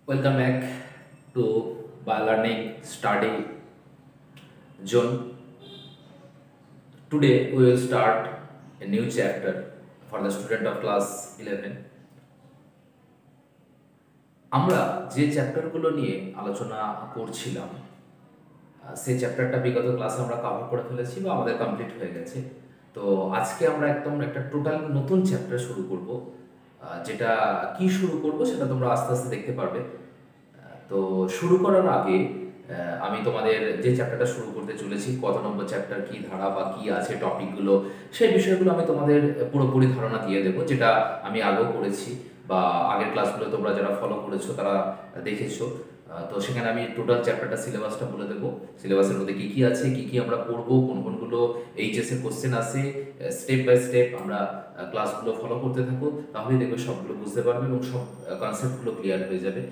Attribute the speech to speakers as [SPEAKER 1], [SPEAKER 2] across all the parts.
[SPEAKER 1] Welcome back to Biolearning Study Zone. Today we will start a new chapter for the student of class 11. আমরা যে চ্যাপ্টারগুলো নিয়ে আলোচনা করছিলাম সেই চ্যাপ্টারটা বিগত ক্লাসে আমরা কভার করে ফেলেছি বা আমাদের কমপ্লিট হয়ে গেছে। তো আজকে আমরা একদম একটা টোটাল নতুন চ্যাপ্টার শুরু করব, যেটা কি শুরু করব সেটা তোমরা আস্তে আস্তে দেখতে পারবে। তো শুরু করার আগে আমি তোমাদের যে চ্যাপ্টারটা শুরু করতে চলেছি, কত নম্বর চ্যাপ্টার, কি ধারা বা কি আছে টপিকগুলো, সেই বিষয়গুলো আমি তোমাদের পুরোপুরি ধারণা দিয়ে দেবো, যেটা আমি আগেও করেছি বা আগের ক্লাসগুলো তোমরা যারা ফলো করেছো তারা দেখেছো। তো সেখানে আমি টোটাল চ্যাপ্টারটা সিলেবাসটা বলে দেবো, সিলেবাসের মধ্যে কী কী আছে, কী কী আমরা পড়বো, কোন কোনগুলো এইচএসের কোশ্চেন আসে, স্টেপ বাই স্টেপ আমরা ক্লাসগুলো ফলো করতে থাকো, তাহলেই দেখবে সবগুলো বুঝতে পারবে এবং সব কনসেপ্টগুলো ক্লিয়ার হয়ে যাবে।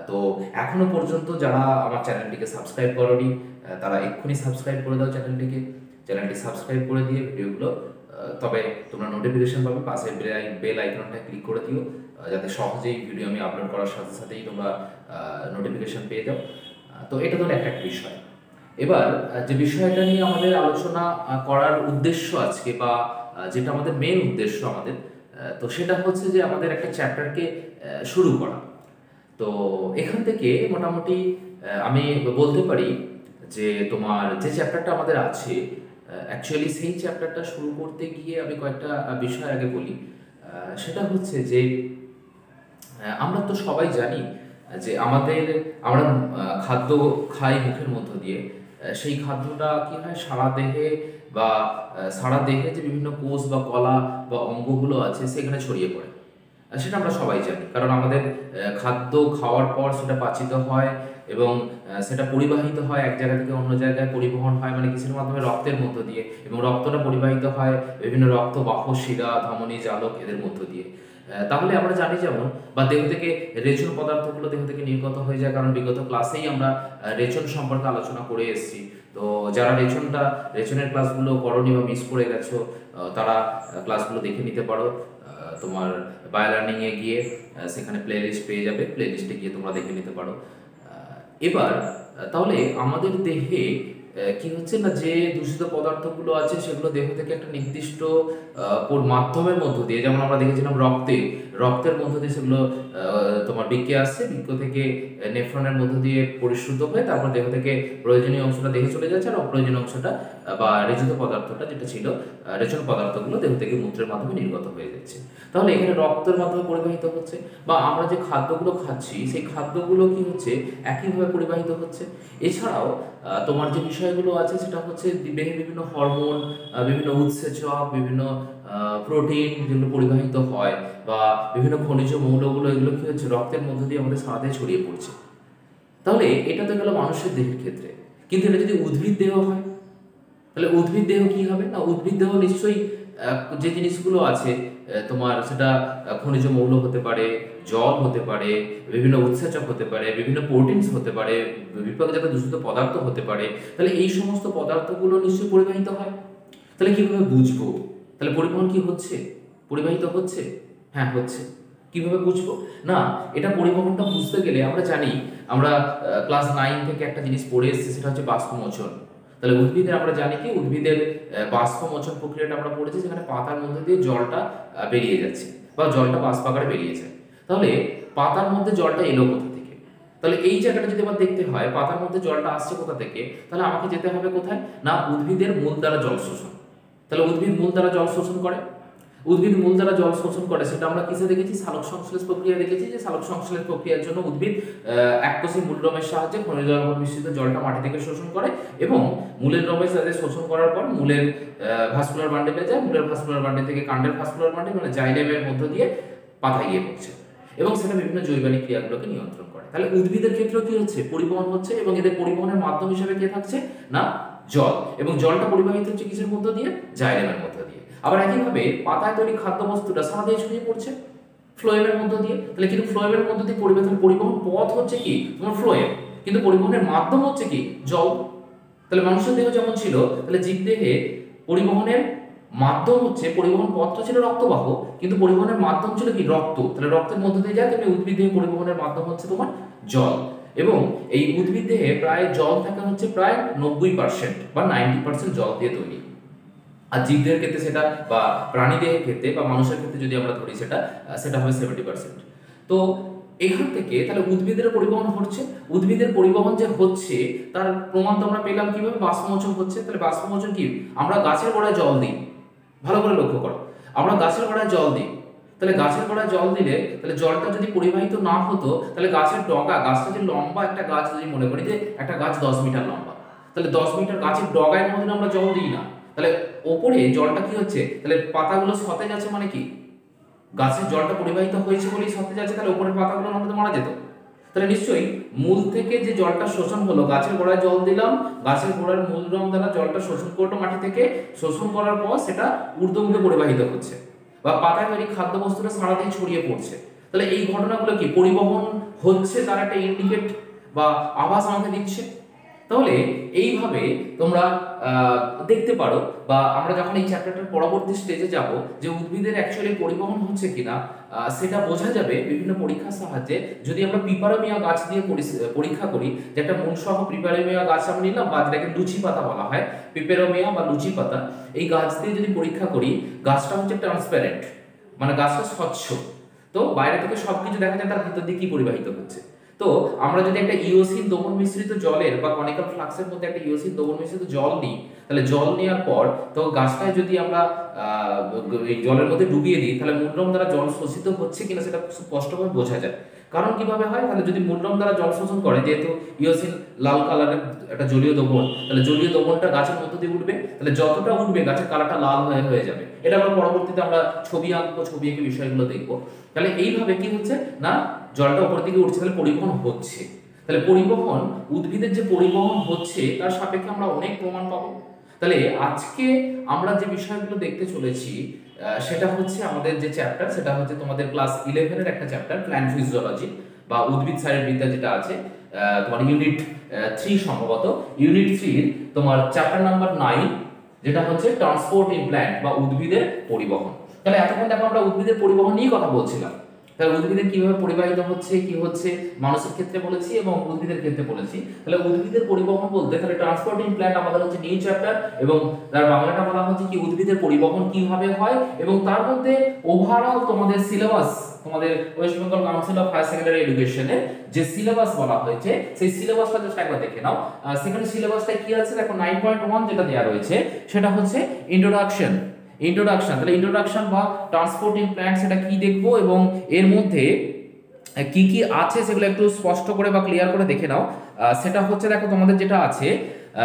[SPEAKER 1] তো এখনো পর্যন্ত যারা আমার চ্যানেলটিকে সাবস্ক্রাইব করোনি তারা এক্ষুনি সাবস্ক্রাইব করে দাও চ্যানেলটি সাবস্ক্রাইব করে দিয়ে ভিডিওগুলো, তবে তোমরা নোটিফিকেশন পাবে, পাশে বেল আইকনটা ক্লিক করে দিও, যাতে সহজেই ভিডিও আমি আপলোড করার সাথে সাথেই তোমরা নোটিফিকেশন পেয়ে যাও। তো এটা তো একটা বিষয়। এবার যে বিষয়টা নিয়ে আমাদের আলোচনা করার উদ্দেশ্য আজকে, বা যেটা আমাদের মেন উদ্দেশ্য আমাদের, তো সেটা হচ্ছে যে আমাদের একটা চ্যাপ্টারকে শুরু করা। তো এখান থেকে মোটামুটি আমি বলতে পারি যে তোমার যে চ্যাপ্টারটা আমাদের আছে, অ্যাকচুয়ালি সেই চ্যাপ্টারটা শুরু করতে গিয়ে আমি কয়েকটা বিষয় আগে বলি। সেটা হচ্ছে যে আমরা তো সবাই জানি যে আমরা খাদ্য খাই মুখের মধ্য দিয়ে, সেই খাদ্যটা কি হয় সারা দেহে বা সারা দেহে যে বিভিন্ন কোষ বা কলা বা অঙ্গগুলো আছে সেখানে ছড়িয়ে পড়ে। সেটা আমরা সবাই জানি, কারণ আমাদের খাদ্য খাওয়ার পর সেটা পাচিত হয় এবং সেটা পরিবাহিত হয় এক জায়গা থেকে অন্য জায়গায়, পরিবহন হয় মানে কিসের মাধ্যমে, রক্তের মধ্য দিয়ে, এবং রক্তটা পরিবাহিত হয় বিভিন্ন রক্তবাহ শিরা, ধমনী, জালক এদের মধ্য দিয়ে। তাহলে আমরা জানি যেমন, বা দেহ থেকে রেচন পদার্থগুলো দেহ থেকে নির্গত হয়ে যায়, কারণ বিগত ক্লাসেই আমরা রেচন সম্পর্কে আলোচনা করে এসেছি। তো যারা রেচনের ক্লাসগুলো করনি বা মিস করে গেছো, তারা ক্লাসগুলো দেখে নিতে পারো। তোমার বায়োলার্নিংয়ে গিয়ে সেখানে প্লেলিস্ট পেয়ে যাবে, প্লেলিস্টে গিয়ে তোমরা দেখে নিতে পারো। এবার তাহলে আমাদের দেহে কি হচ্ছে না, যে দূষিত পদার্থগুলো আছে সেগুলো দেহ থেকে একটা নির্দিষ্ট মাধ্যমের মধ্য দিয়ে, যেমন আমরা দেখেছিলাম রক্তের মধ্য দিয়ে সেগুলো তোমার বৃক্কে আসছে, বৃক্ক থেকে নেফ্রনের মধ্য দিয়ে পরিশুদ্ধ হয়ে তারপর দেহ থেকে প্রয়োজনীয় অংশটা দেহে চলে যাচ্ছে, আর অপ্রয়োজনীয় অংশটা বা রেচিত পদার্থটা যেটা ছিল, রেচন পদার্থগুলো দেহ থেকে মূত্রের মাধ্যমে নির্গত হয়ে যাচ্ছে। তাহলে এখানে রক্তের মাধ্যমে পরিবাহিত হচ্ছে, বা আমরা যে খাদ্যগুলো খাচ্ছি সেই খাদ্যগুলো কি হচ্ছে একইভাবে পরিবাহিত হচ্ছে। এছাড়াও তোমার যে বিষয়গুলো আছে সেটা হচ্ছে দেহে বিভিন্ন হরমোন, বিভিন্ন উৎসেচক, বিভিন্ন প্রোটিন যেগুলো পরিবাহিত হয়, বা বিভিন্ন খনিজ মৌলগুলো, এগুলো কি হচ্ছে রক্তের মধ্য দিয়ে আমাদের সারা দেহে ছড়িয়ে পড়ছে। তাহলে এটা তো গেল মানুষের দেহের ক্ষেত্রে, কিন্তু এটা যদি উদ্ভিদ দেহ হয়, তাহলে উদ্ভিদ দেহ কি হবে না, উদ্ভিদ দেহ নিশ্চয়ই যে জিনিসগুলো আছে তোমার সেটা খনিজ মৌল হতে পারে, জল হতে পারে, বিভিন্ন উৎসেচক হতে পারে, বিভিন্ন প্রোটিনস হতে পারে, বিপাকজাত দূষিত পদার্থ হতে পারে। তাহলে এই সমস্ত পদার্থগুলো নিশ্চয়ই পরিবাহিত হয়। তাহলে কিভাবে বুঝবো তাহলে পরিবহন কি হচ্ছে, পরিবাহিত হচ্ছে? হ্যাঁ, হচ্ছে। কিভাবে বুঝবো না, এটা পরিবহনটা বুঝতে গেলে আমরা জানি, আমরা ক্লাস 9 থেকে একটা জিনিস পড়ে এসেছি, সেটা হচ্ছে বাষ্পমোচন। তাহলে উদ্ভিদের আমরা জানি কি, উদ্ভিদের বাষ্পমোচন প্রক্রিয়াটা আমরা পড়েছি, যেখানে পাতার মধ্যে দিয়ে জলটা বেরিয়ে যাচ্ছে বা জলটা বাষ্প আকারে বেরিয়ে যায়। তাহলে পাতার মধ্যে জলটা এলো কোথা থেকে? তাহলে এই জায়গাটা যদি আবার দেখতে হয় পাতার মধ্যে জলটা আসছে কোথা থেকে, তাহলে আমাকে যেতে হবে কোথায় না, উদ্ভিদের মূল দ্বারা জল শোষণ। তাহলে উদ্ভিদ মূল দ্বারা জল শোষণ করে, উদ্ভিদ মূল দ্বারা জল শোষণ করে, সেটা আমরা কিসে দেখেছি, সালোক সংশ্লেষ প্রক্রিয়া দেখেছি, যে সালোক সংশ্লেষ প্রক্রিয়ার জন্য উদ্ভিদ এককোষী মূল রমের সাহায্যে খনিজ লবণ মিশ্রিত জলটা মাটি থেকে শোষণ করে, এবং মূলের রমের সাথে শোষণ করার পর মূলের ভাস্কুলার বান্ডেলে যায়, মূলের ভাস্কুলার বান্ডেল থেকে কাণ্ডের ভাস্কুলার বান্ডেল মানে জাইলেমের মধ্য দিয়ে পাতায় গিয়ে পড়ছে, এবং সেটা বিভিন্ন জৈবানিক ক্রিয়াগুলোকে নিয়ন্ত্রণ করে। তাহলে উদ্ভিদের ক্ষেত্রেও কি হচ্ছে, পরিবহন হচ্ছে, এবং এদের পরিবহনের মাধ্যম হিসেবে কে থাকছে না, জল, এবং জলটা পরিবাহিত হচ্ছে কিসের মধ্য দিয়ে, জাইলেমের মধ্য দিয়ে। আবার একইভাবে পাতায় তৈরি খাদ্যবস্তুটা সারা দেহে ছড়িয়ে পড়ছে ফ্লোয়েমের মধ্য দিয়ে। তাহলে কিন্তু ফ্লোয়েমের মধ্য দিয়ে পরিবহন পথ হচ্ছে কি তোমার ফ্লোয়েম, কিন্তু পরিবহনের মাধ্যম হচ্ছে কি, জল। তাহলে মানুষের দেহ যেমন ছিল, তাহলে জীবদেহে পরিবহনের মাধ্যম হচ্ছে, পরিবহন পথটা ছিল রক্তবাহ, কিন্তু পরিবহনের মাধ্যম ছিল কি রক্ত, তাহলে রক্তের মধ্যে দিয়ে যায়, তেমনি উদ্ভিদ দেহে পরিবহনের মাধ্যম হচ্ছে তোমার জল। এবং এই উদ্ভিদ দেহে প্রায় জল থাকে হচ্ছে প্রায় 90% বা 90% জল দিয়ে তৈরি। আর জীবদের ক্ষেত্রে সেটা, বা প্রাণী দেহের ক্ষেত্রে বা মানুষের ক্ষেত্রে যদি আমরা ধরি সেটা সেটা হবে 70%। তো এখান থেকে তাহলে উদ্ভিদের পরিবহন হচ্ছে, উদ্ভিদের পরিবহন যে হচ্ছে তার প্রমাণ তো আমরা পেলাম কিভাবে, বাষ্পমোচন হচ্ছে। তাহলে বাষ্পমোচন কি, আমরা গাছের গোড়ায় জল দিই, ভালো করে লক্ষ্য করো, আমরা গাছের গোড়ায় জল দিই, তাহলে গাছের গোড়ায় জল দিলে তাহলে জলটা যদি পরিবাহিত না হতো, তাহলে গাছের ডগা, গাছটা যদি লম্বা একটা গাছ, যদি মনে করি যে একটা গাছ 10 মিটার লম্বা, তাহলে 10 মিটার গাছের ডগায় মধ্যে আমরা জল দিই না, তাহলে ওপরে জলটা কি হচ্ছে, তাহলে পাতাগুলো সতেজ আছে, মানে কি গাছের জলটা পরিবাহিত হয়েছে বলেই সতেজ আছে, তাহলে উপরের পাতাগুলো না হলে মারা যেত। তাহলে নিশ্চয়ই মূল থেকে যে জলটা শোষণ হলো, গাছের গোড়ায় জল দিলাম, গাছের গোড়ার মূলরম দ্বারা জলটা শোষণ করলো মাটি থেকে, শোষণ করার পর সেটা ঊর্ধ্বমুখে পরিবাহিত হচ্ছে, বা পাতায় তৈরি খাদ্যবস্তুটা সারা দিয়ে ছড়িয়ে পড়ছে। তাহলে এই ঘটনাগুলো কি পরিবহন হচ্ছে, তার একটা ইন্ডিকেট বা আভাস আমাকে দিচ্ছে। তাহলে এইভাবে তোমরা দেখতে পারো, বা আমরা যখন এই চ্যাপ্টারটার পরবর্তী স্টেজে যাব, যে উদ্ভিদের অ্যাকচুয়ালি পরিবহন হচ্ছে কিনা সেটা বোঝা যাবে বিভিন্ন পরীক্ষার সাহায্যে। যদি আমরা পিপারোমিয়া গাছ দিয়ে পরীক্ষা করি, যে একটা মূলসহ পিপারোমিয়া গাছ আমরা নিলাম, বা যেটাকে লুচি পাতা বলা হয়, পিপেরোমিয়া বা লুচি পাতা, এই গাছ দিয়ে যদি পরীক্ষা করি, গাছটা হচ্ছে ট্রান্সপারেন্ট, মানে গাছটা স্বচ্ছ, তো বাইরে থেকে সবকিছু দেখা যায়, তার ভিতর দিয়ে কি পরিবাহিত হচ্ছে। তো আমরা যদি একটা ইওসিন দ্রবণ মিশ্রিত জলের বা কনিক্যাল ফ্লাক্সের মধ্যে একটা ইওসিন দ্রবণ মিশ্রিত জল নিই, তাহলে জল নেওয়ার পর তো গাছটায় যদি আমরা এই জলের মধ্যে ডুবিয়ে দিই, তাহলে মূলরম দ্বারা জল শোষিত হচ্ছে কিনা সেটা স্পষ্টভাবে বোঝা যায়। কারণ কিভাবে হয়, তাহলে যদি মূলরম দ্বারা জল শোষণ করে, যেহেতু ইওসিন লাল কালারের একটা জলীয় দ্রবণ, তাহলে জলীয় দ্রবণটা গাছের মধ্য দিয়ে উঠবে, তাহলে যতটা উঠবে গাছের কালারটা লাল হয়ে যাবে। এটা আমরা পরবর্তীতে আমরা ছবি আঁকবো, ছবি এঁকে বিষয়গুলো দেখবো। তাহলে এইভাবে কি হচ্ছে না, জলটা উপর দিকে উঠছে, তাহলে পরিবহন হচ্ছে। তাহলে পরিবহন, উদ্ভিদের যে পরিবহন হচ্ছে তার সাপেক্ষে আমরা অনেক প্রমাণ পাবো। তাহলে আজকে আমরা যে বিষয়গুলো দেখতে চলেছি সেটা হচ্ছে আমাদের যে চ্যাপ্টার, সেটা হচ্ছে তোমাদের ক্লাস 11-এর একটা চ্যাপ্টার, প্ল্যান্ট ফিজিওলজি বা উদ্ভিদ শারীরবিদ্যা, যেটা আছে তোমার ইউনিট 3 সম্ভবত, ইউনিট 3 তোমার চ্যাপ্টার নাম্বার 9, যেটা হচ্ছে ট্রান্সপোর্ট ইন প্ল্যান্ট বা উদ্ভিদের পরিবহন। তাহলে এতক্ষণ দেখো আমরা উদ্ভিদের পরিবহন নিয়ে কথা বলছিলাম। তাহলে উদ্ভিদের কিভাবে পরিবাহিত হচ্ছে, কি হচ্ছে, মানুষের ক্ষেত্রে বলেছি এবং উদ্ভিদের ক্ষেত্রে বলেছি। তাহলে উদ্ভিদের পরিবহন বলতে, তাহলে ট্রান্সপোর্টিং প্ল্যান্ট আমাদের হচ্ছে নিউ চ্যাপ্টার, এবং তার বাংলাটা বলা হচ্ছে কি উদ্ভিদের পরিবহন কিভাবে হয়, এবং তার মধ্যে ওভারঅল তোমাদের সিলেবাস, তোমাদের West Bengal Council of Higher Secondary এডুকেশনের যে সিলেবাস বলা হয়েছে, সেই সিলেবাসটা জাস্ট একবার দেখে নাও। সেখানে সিলেবাসটা কি আছে দেখো, 9.1 যেটা দেওয়া রয়েছে সেটা হচ্ছে ইন্ট্রোডাকশন। তাহলে ইন্ট্রোডাকশন বা ট্রান্সপোর্টিং প্ল্যান্ট সেটা কি দেখবো, এবং এর মধ্যে কি কি আছে সেগুলো একটু স্পষ্ট করে বা ক্লিয়ার করে দেখে নাও। সেটা হচ্ছে দেখো তোমাদের যেটা আছে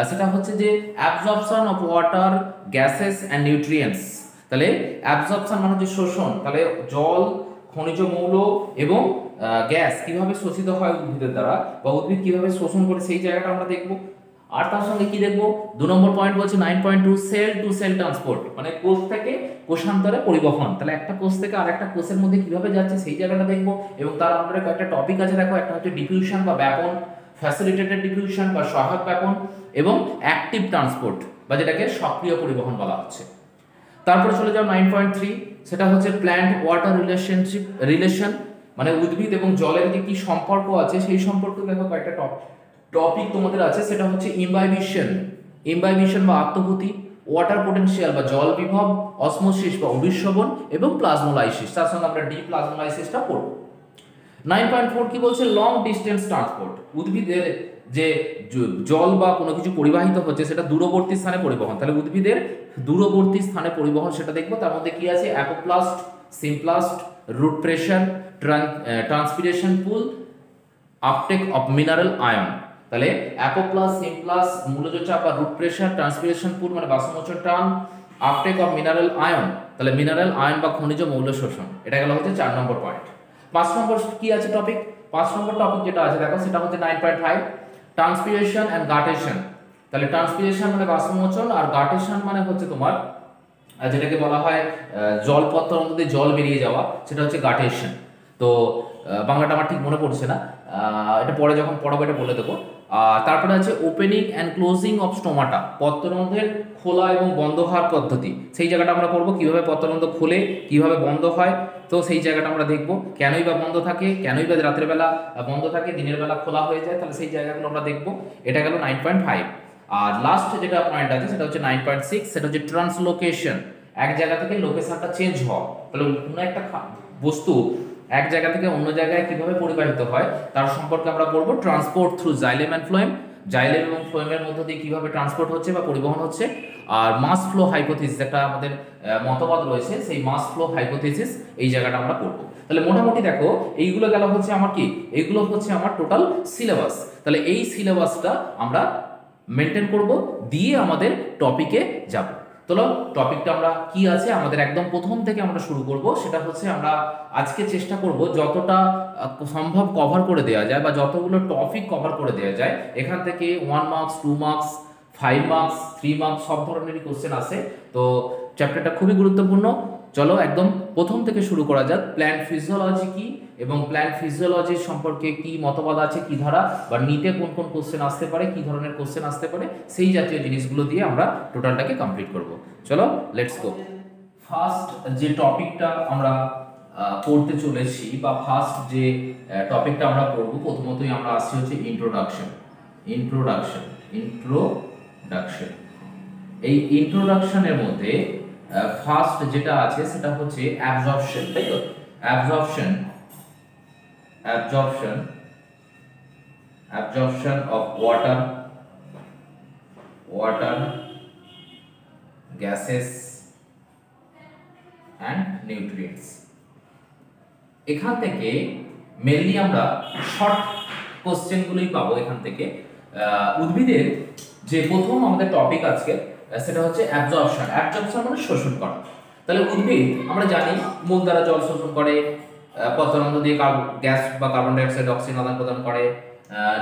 [SPEAKER 1] সেটা হচ্ছে যে absorption of water, gases and nutrients. তাহলে অ্যাবজর্পশন মানে হচ্ছে শোষণ, তাহলে জল, খনিজ মৌল এবং গ্যাস কিভাবে শোষিত হয় উদ্ভিদের দ্বারা, বা উদ্ভিদ কিভাবে শোষণ করে সেই জায়গাটা আমরা দেখবো। আর তার সঙ্গে কি দেখবো, 2 নম্বর পয়েন্ট বলছে 9.2 সেল টু সেল ট্রান্সপোর্ট, মানে কোষ থেকে কোষান্তরে পরিবহন। তাহলে একটা কোষ থেকে আরেকটা কোষের মধ্যে কিভাবে যাচ্ছে সেই জায়গাটা দেখবো। এবং তার আন্ডারে কয়েকটা টপিক আছে দেখো, একটা হচ্ছে ডিফিউশন বা ব্যাপন, ফ্যাসিলিটেটেড ডিফিউশন বা সহায়ক ব্যাপন, এবং অ্যাক্টিভ ট্রান্সপোর্ট বা যেটাকে সক্রিয় পরিবহন বলা হচ্ছে। তারপরে চলে যাও 9.3, সেটা হচ্ছে প্ল্যান্ট ওয়াটার রিলেশন, মানে উদ্ভিদ এবং জলের যে কি সম্পর্ক আছে সেই সম্পর্কে দেখো কয়েকটা টপিক তোমাদের আছে। সেটা হচ্ছে ইমবাইবিশন বা আত্মভূতি, ওয়াটার পোটেনশিয়াল বা জল বিভব, অসমোসিস বা অভিস্রবণ, এবং প্লাজমোলাইসিস। তার সঙ্গে আমরা প্লাজমোলাইসিসটা পড়ব। 9.4 কি বলছে, লং ডিস্টেন্স ট্রান্সপোর্ট, উদ্ভিদের যে জল বা কোনো কিছু পরিবাহিত হচ্ছে সেটা দূরবর্তী স্থানে পরিবহন। তাহলে উদ্ভিদের দূরবর্তী স্থানে পরিবহন সেটা দেখবো। তার মধ্যে কি আছে, apoplast, symplast, root pressure, transpiration pull, uptake of mineral ion. তাহলে অ্যাপোপ্লাস, সিমপ্লাস, মূলজ চাপ বা রুট প্রেশার, ট্রান্সপিরেশন পুল মানে বাষ্পমোচন টান, আপটেক অফ মিনারেল আয়ন, তাহলে মিনারেল আয়ন বা খনিজ মৌল শোষণ। এটা গেল হচ্ছে 4 নম্বর পয়েন্ট। 5 নম্বর কি আছে টপিক, 5 নম্বর টপিক যেটা আছে দেখো, সেটা হচ্ছে 9.5 ট্রান্সপিরেশন এন্ড গাটেশন। তাহলে ট্রান্সপিরেশন মানে বাষ্পমোচন, আর গাটেশন মানে হচ্ছে তোমার যেটাকে বলা হয় জলপত্রের মধ্যে জল বেরিয়ে যাওয়া, সেটা হচ্ছে গাটেশন। তো বাংলাটা আমার ঠিক মনে পড়ছে না, এটা পরে যখন পড়াবো এটা বলে দেবো। আর তারপরে আছে opening and closing of stomata, পত্ররন্ধ্রের খোলা এবং বন্ধ হওয়ার পদ্ধতি, সেই জায়গাটা আমরা পড়বো, কীভাবে পত্ররন্ধ্র খোলে কীভাবে বন্ধ হয়, তো সেই জায়গাটা আমরা দেখবো। কেনই বা বন্ধ থাকে, কেনই বা রাতের বেলা বন্ধ থাকে দিনের বেলা খোলা হয়ে যায়, তাহলে সেই জায়গাগুলো আমরা দেখবো। এটা গেল 9.5। আর লাস্ট যেটা পয়েন্ট আছে সেটা হচ্ছে 9.6, সেটা হচ্ছে ট্রান্সলোকেশন, এক জায়গা থেকে লোকেশনটা চেঞ্জ হওয়া। তাহলে কোনো একটা বস্তু এক জায়গা থেকে অন্য জায়গায় কিভাবে পরিবাহিত হয় তার সম্পর্কে আমরা পড়বো। Transport through xylem and phloem, xylem এবং ফ্লোয়েমের মধ্য দিয়ে কিভাবে ট্রান্সপোর্ট হচ্ছে বা পরিবহন হচ্ছে। আর মাস ফ্লো হাইপোথিসিস, একটা আমাদের মতবাদ রয়েছে, সেই মাস ফ্লো হাইপোথিসিস এই জায়গাটা আমরা পড়বো। তাহলে মোটামুটি দেখো এইগুলো গেল হচ্ছে আমার কি, এইগুলো হচ্ছে আমার টোটাল সিলেবাস। তাহলে এই সিলেবাসটা আমরা মেনটেন করব, দিয়ে আমাদের টপিকে যাব। চলো টপিকটা আমরা কি আছে আমাদের একদম প্রথম থেকে আমরা শুরু করব। সেটা হচ্ছে আমরা আজকে চেষ্টা করব যতটা সম্ভব কভার করে দেওয়া যায়, বা যতগুলো টপিক কভার করে দেওয়া যায়। এখান থেকে 1 মার্কস, 2 মার্কস, 5 মার্কস, 3 মার্কস সব ধরনেরই কোশ্চেন আসে। তো চ্যাপ্টারটা খুবই গুরুত্বপূর্ণ। চলো একদম প্রথম থেকে শুরু করা যাক। প্ল্যান্ট ফিজিওলজি কি এবং প্ল্যান্ট ফিজিওলজির সম্পর্কে কি মতবাদ আছে, কি ধারা, বা নিটে কোন কোন কোশ্চেন আসতে পারে, কি ধরনের কোশ্চেন আসতে পারে, সেই জাতীয় জিনিসগুলো দিয়ে আমরা টোটালটাকে কমপ্লিট করব। চলো লেটস গো। ফার্স্ট যে টপিকটা আমরা পড়তে চলেছি, বা ফার্স্ট যে টপিকটা আমরা পড়ব, প্রথমতই আমরা আসছি হচ্ছে ইন্ট্রোডাকশন। ইন্ট্রোডাকশন ইন্ট্রোডাকশন এই ইন্ট্রোডাকশনের মধ্যে ফার্স্ট যেটা আছে সেটা হচ্ছে অ্যাবজর্পশন, তাই তো? Absorption absorption absorption of water gases and nutrients. এখান থেকে মেনলি আমরা শর্ট কোশ্চেনগুলোই পাবো এখান থেকে। উদ্ভিদের যে প্রথম আমাদের টপিক আজকে সেটা হচ্ছে অ্যাবজর্পশন। অ্যাবজর্পশন মানে শোষণ করা। তাহলে উদ্ভিদ আমরা জানি মূল দ্বারা জল শোষণ করে, পত্ররন্ধ্র দিয়ে গ্যাস বা কার্বন ডাই অক্সাইড অক্সিজেন আদান প্রদান করে,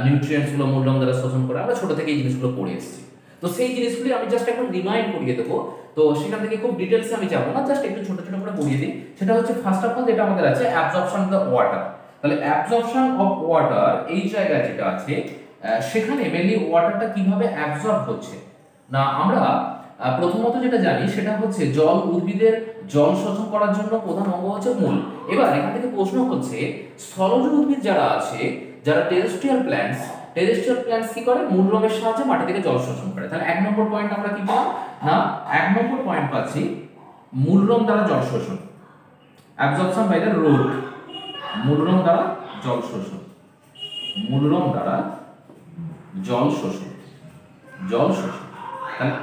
[SPEAKER 1] নিউট্রিয়েন্টস গুলো মূলরম দ্বারা শোষণ করে। আমরা ছোট থেকে এই জিনিসগুলো পড়ে এসেছি। তো সেই জিনিসগুলি আমি জাস্ট একবার রিমাইন্ড করিয়ে দেবো। তো সেখান থেকে খুব ডিটেলসে আমি যাবো না, জাস্ট একটু ছোট ছোট করে পড়িয়ে দিই। সেটা হচ্ছে ফার্স্ট অফ অল যেটা আমাদের আছে অ্যাবজর্পশন অফ দ্য ওয়াটার। তাহলে অ্যাবজর্পশন অফ ওয়াটার এই জায়গায় যেটা আছে, সেখানে মেনলি ওয়াটারটা কিভাবে অ্যাবজর্ব হচ্ছে না, আমরা প্রথমত যেটা জানি সেটা হচ্ছে জল, উদ্ভিদের জল শোষণ করার জন্য প্রধান অঙ্গ হচ্ছে মূল। এবার এখান থেকে প্রশ্ন হচ্ছে স্থলজ উদ্ভিদ যারা আছে, যারা টেরেস্ট্রিয়াল প্ল্যান্টস কি করে? মূলরমের সাহায্যে মাটি থেকে জল শোষণ করে। তাহলে 1 নম্বর পয়েন্ট আমরা কি পাবো না, 1 নম্বর পয়েন্ট পাচ্ছি মূলরম দ্বারা জল শোষণ, অ্যাবজর্পশন বাই দ্য রুট। মূলরম দ্বারা জল শোষণ, মূলরম দ্বারা জল শোষণ। তাহলে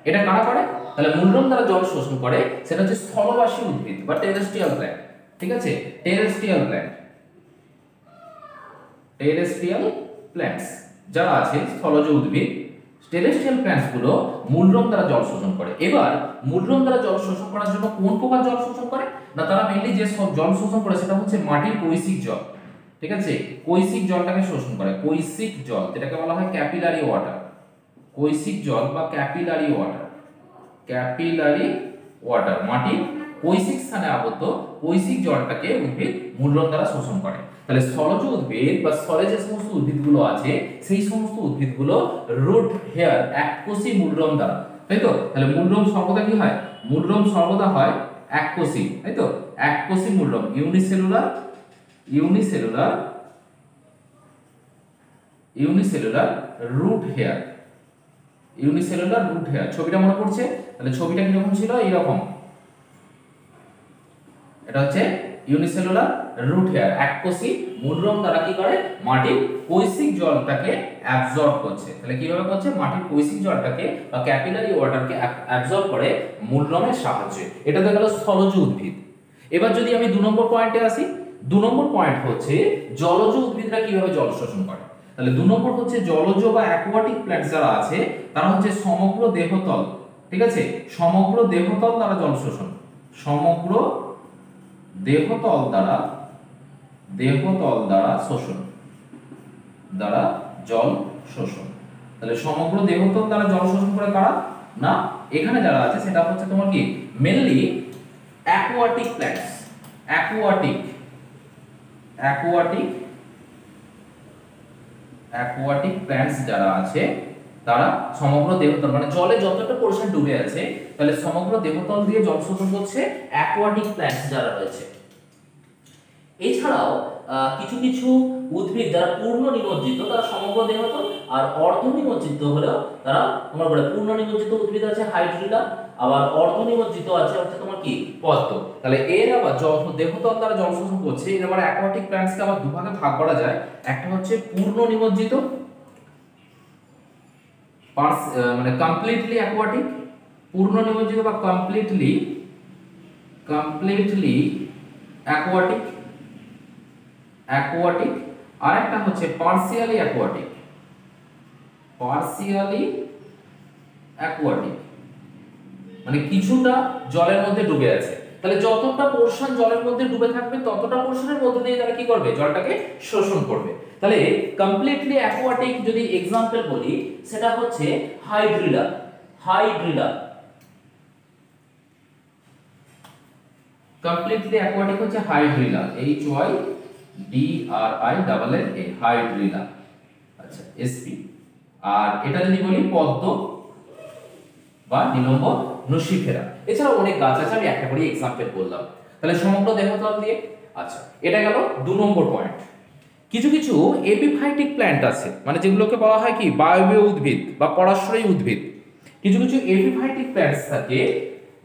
[SPEAKER 1] এটা কারা করে? তাহলে মূলরম দ্বারা জল শোষণ করে সেটা হচ্ছে স্থলবাসী উদ্ভিদ বা টেরেস্ট্রিয়াল প্ল্যান্ট। ঠিক আছে, টেরেস্ট্রিয়াল প্ল্যান্টস যারা আছে, স্থলজ উদ্ভিদ, টেরেস্ট্রিয়াল প্ল্যান্টস গুলো মূলরম দ্বারা জল শোষণ করে। এবার মূলরম দ্বারা জল শোষণ করার জন্য কোন প্রকার জল শোষণ করে না, তারা মেইনলি যে সব জল শোষণ করে সেটা হচ্ছে মাটির কৈশিক জল। ঠিক আছে, কৈশিক জলটাকে শোষণ করে। কৈশিক জল যেটাকে বলা হয় ক্যাপিলারি ওয়াটার। কৈশিক জল বা ক্যাপিলারি ওয়াটার, মাটির কৈশিক স্থানে আবদ্ধ কৈশিক জলটাকে উদ্ভিদ মূলরম দ্বারা শোষণ করে। তাহলে স্থলজ উদ্ভিদ বা স্থলে যে সমস্ত উদ্ভিদগুলো আছে সেই সমস্ত উদ্ভিদগুলো রুট হেয়ার, এককোষী মূলরম দ্বারা, তাই তো? তাহলে মূলরম সর্বদা কি হয়? মূলরম সর্বদা হয় এককোষী, তাই তো? এককোষী মূলরম, ইউনিসেলুলার রুট হেয়ার। ছবিটা মনে পড়ছে? তাহলে ছবিটা কিরকম ছিল? এইরকম। এটা হচ্ছে ইউনিসেলুলার রুট হেয়ার, এককোষী মূলরম দ্বারা কি করে? মাটির কৈশিক জলটাকে অ্যাবজর্ব করছে। তাহলে কিভাবে করছে? মাটির কৈশিক জলটাকে বা ক্যাপিলারি ওয়াটারকে অ্যাবজর্ব করে মূলরমের সাহায্যে। এটা তো গেল স্থলজ উদ্ভিদ। এবার যদি আমি 2 নম্বর পয়েন্টে আসি, 2 নম্বর পয়েন্ট হচ্ছে জলজ উদ্ভিদরা কিভাবে জল শোষণ করে। তাহলে 2 নম্বর হচ্ছে জলজ বা অ্যাকোয়াটিক প্ল্যান্টস যারা আছে তারা হচ্ছে সমগ্র দেহতল, ঠিক আছে, সমগ্র দেহতল দ্বারা জল শোষণ, সমগ্র দেহতল দ্বারা জল শোষণ। তাহলে সমগ্র দেহতল দ্বারা জল শোষণ করে কারা না, এখানে যারা আছে সেটা হচ্ছে তোমার কি mainly aquatic plants. Aquatic aquatic aquatic plants যারা আছে তারা সমগ্র দেহতল মানে জলে যতটা পোরশন ডুবে আছে তাহলে সমগ্র দেহতল দিয়ে জল শোষণ করছে অ্যাকুয়াটিক প্ল্যান্টস যারা রয়েছে। এছাড়াও কিছু কিছু উদ্ভিদ যারা পূর্ণ নিমজ্জিত তারা সমগ্র দেহতল, আর অর্ধ নিমজ্জিত হলেও তারা তোমার বলে পূর্ণ নিমজ্জিত উদ্ভিদ আছে হাইড্রিলা, আবার অর্ধ নিমজ্জিত আছে হচ্ছে তোমার কি পদ্ম। তাহলে এর আবার দেহতল দ্বারা জল শোষণ করছে। এর আবার অ্যাকোয়াটিক প্ল্যান্টসকে আবার দুভাগে ভাগ করা যায়। একটা হচ্ছে পূর্ণ নিমজ্জিত মানে কমপ্লিটলি অ্যাকোয়াটিক, পূর্ণ নিমজ্জিত বা কমপ্লিটলি অ্যাকোয়াটিক অ্যাকোয়াটিক, আর একটা হচ্ছে পার্সিয়ালি অ্যাকোয়াটিক মানে কিছুটা জলের মধ্যে ডুবে আছে। তাহলে যতটা পোরশন জলের মধ্যে ডুবে থাকবে ততটা পোরশনের মধ্যে দিয়ে তারা কি করবে জলটাকে শোষণ করবে। তাহলে কমপ্লিটলি অ্যাকোয়াটিক যদি एग्जांपल বলি সেটা হচ্ছে হাইড্রিলা কমপ্লিটলি অ্যাকোয়াটিক হচ্ছে হাইড্রিলা, HYDRILLA হাইড্রিলা। আচ্ছা এসপি। আর এটা যদি বলি পদ্ম বা নিলম্ব নুসিফেরা। এছাড়া অনেক গাছ আছে, আমি একটা করে एग्जांपल বললাম। তাহলে সমগ্র দেহতল দিয়ে। আচ্ছা এটা গেল 2 নম্বর পয়েন্ট। কিছু কিছু এপিফাইটিক প্ল্যান্ট আছে মানে যেগুলোকে বলা হয় কি বায়বীয় উদ্ভিদ বা পরাশ্রয়ী উদ্ভিদ। কিছু কিছু এপিফাইটিক প্ল্যান্টস থাকে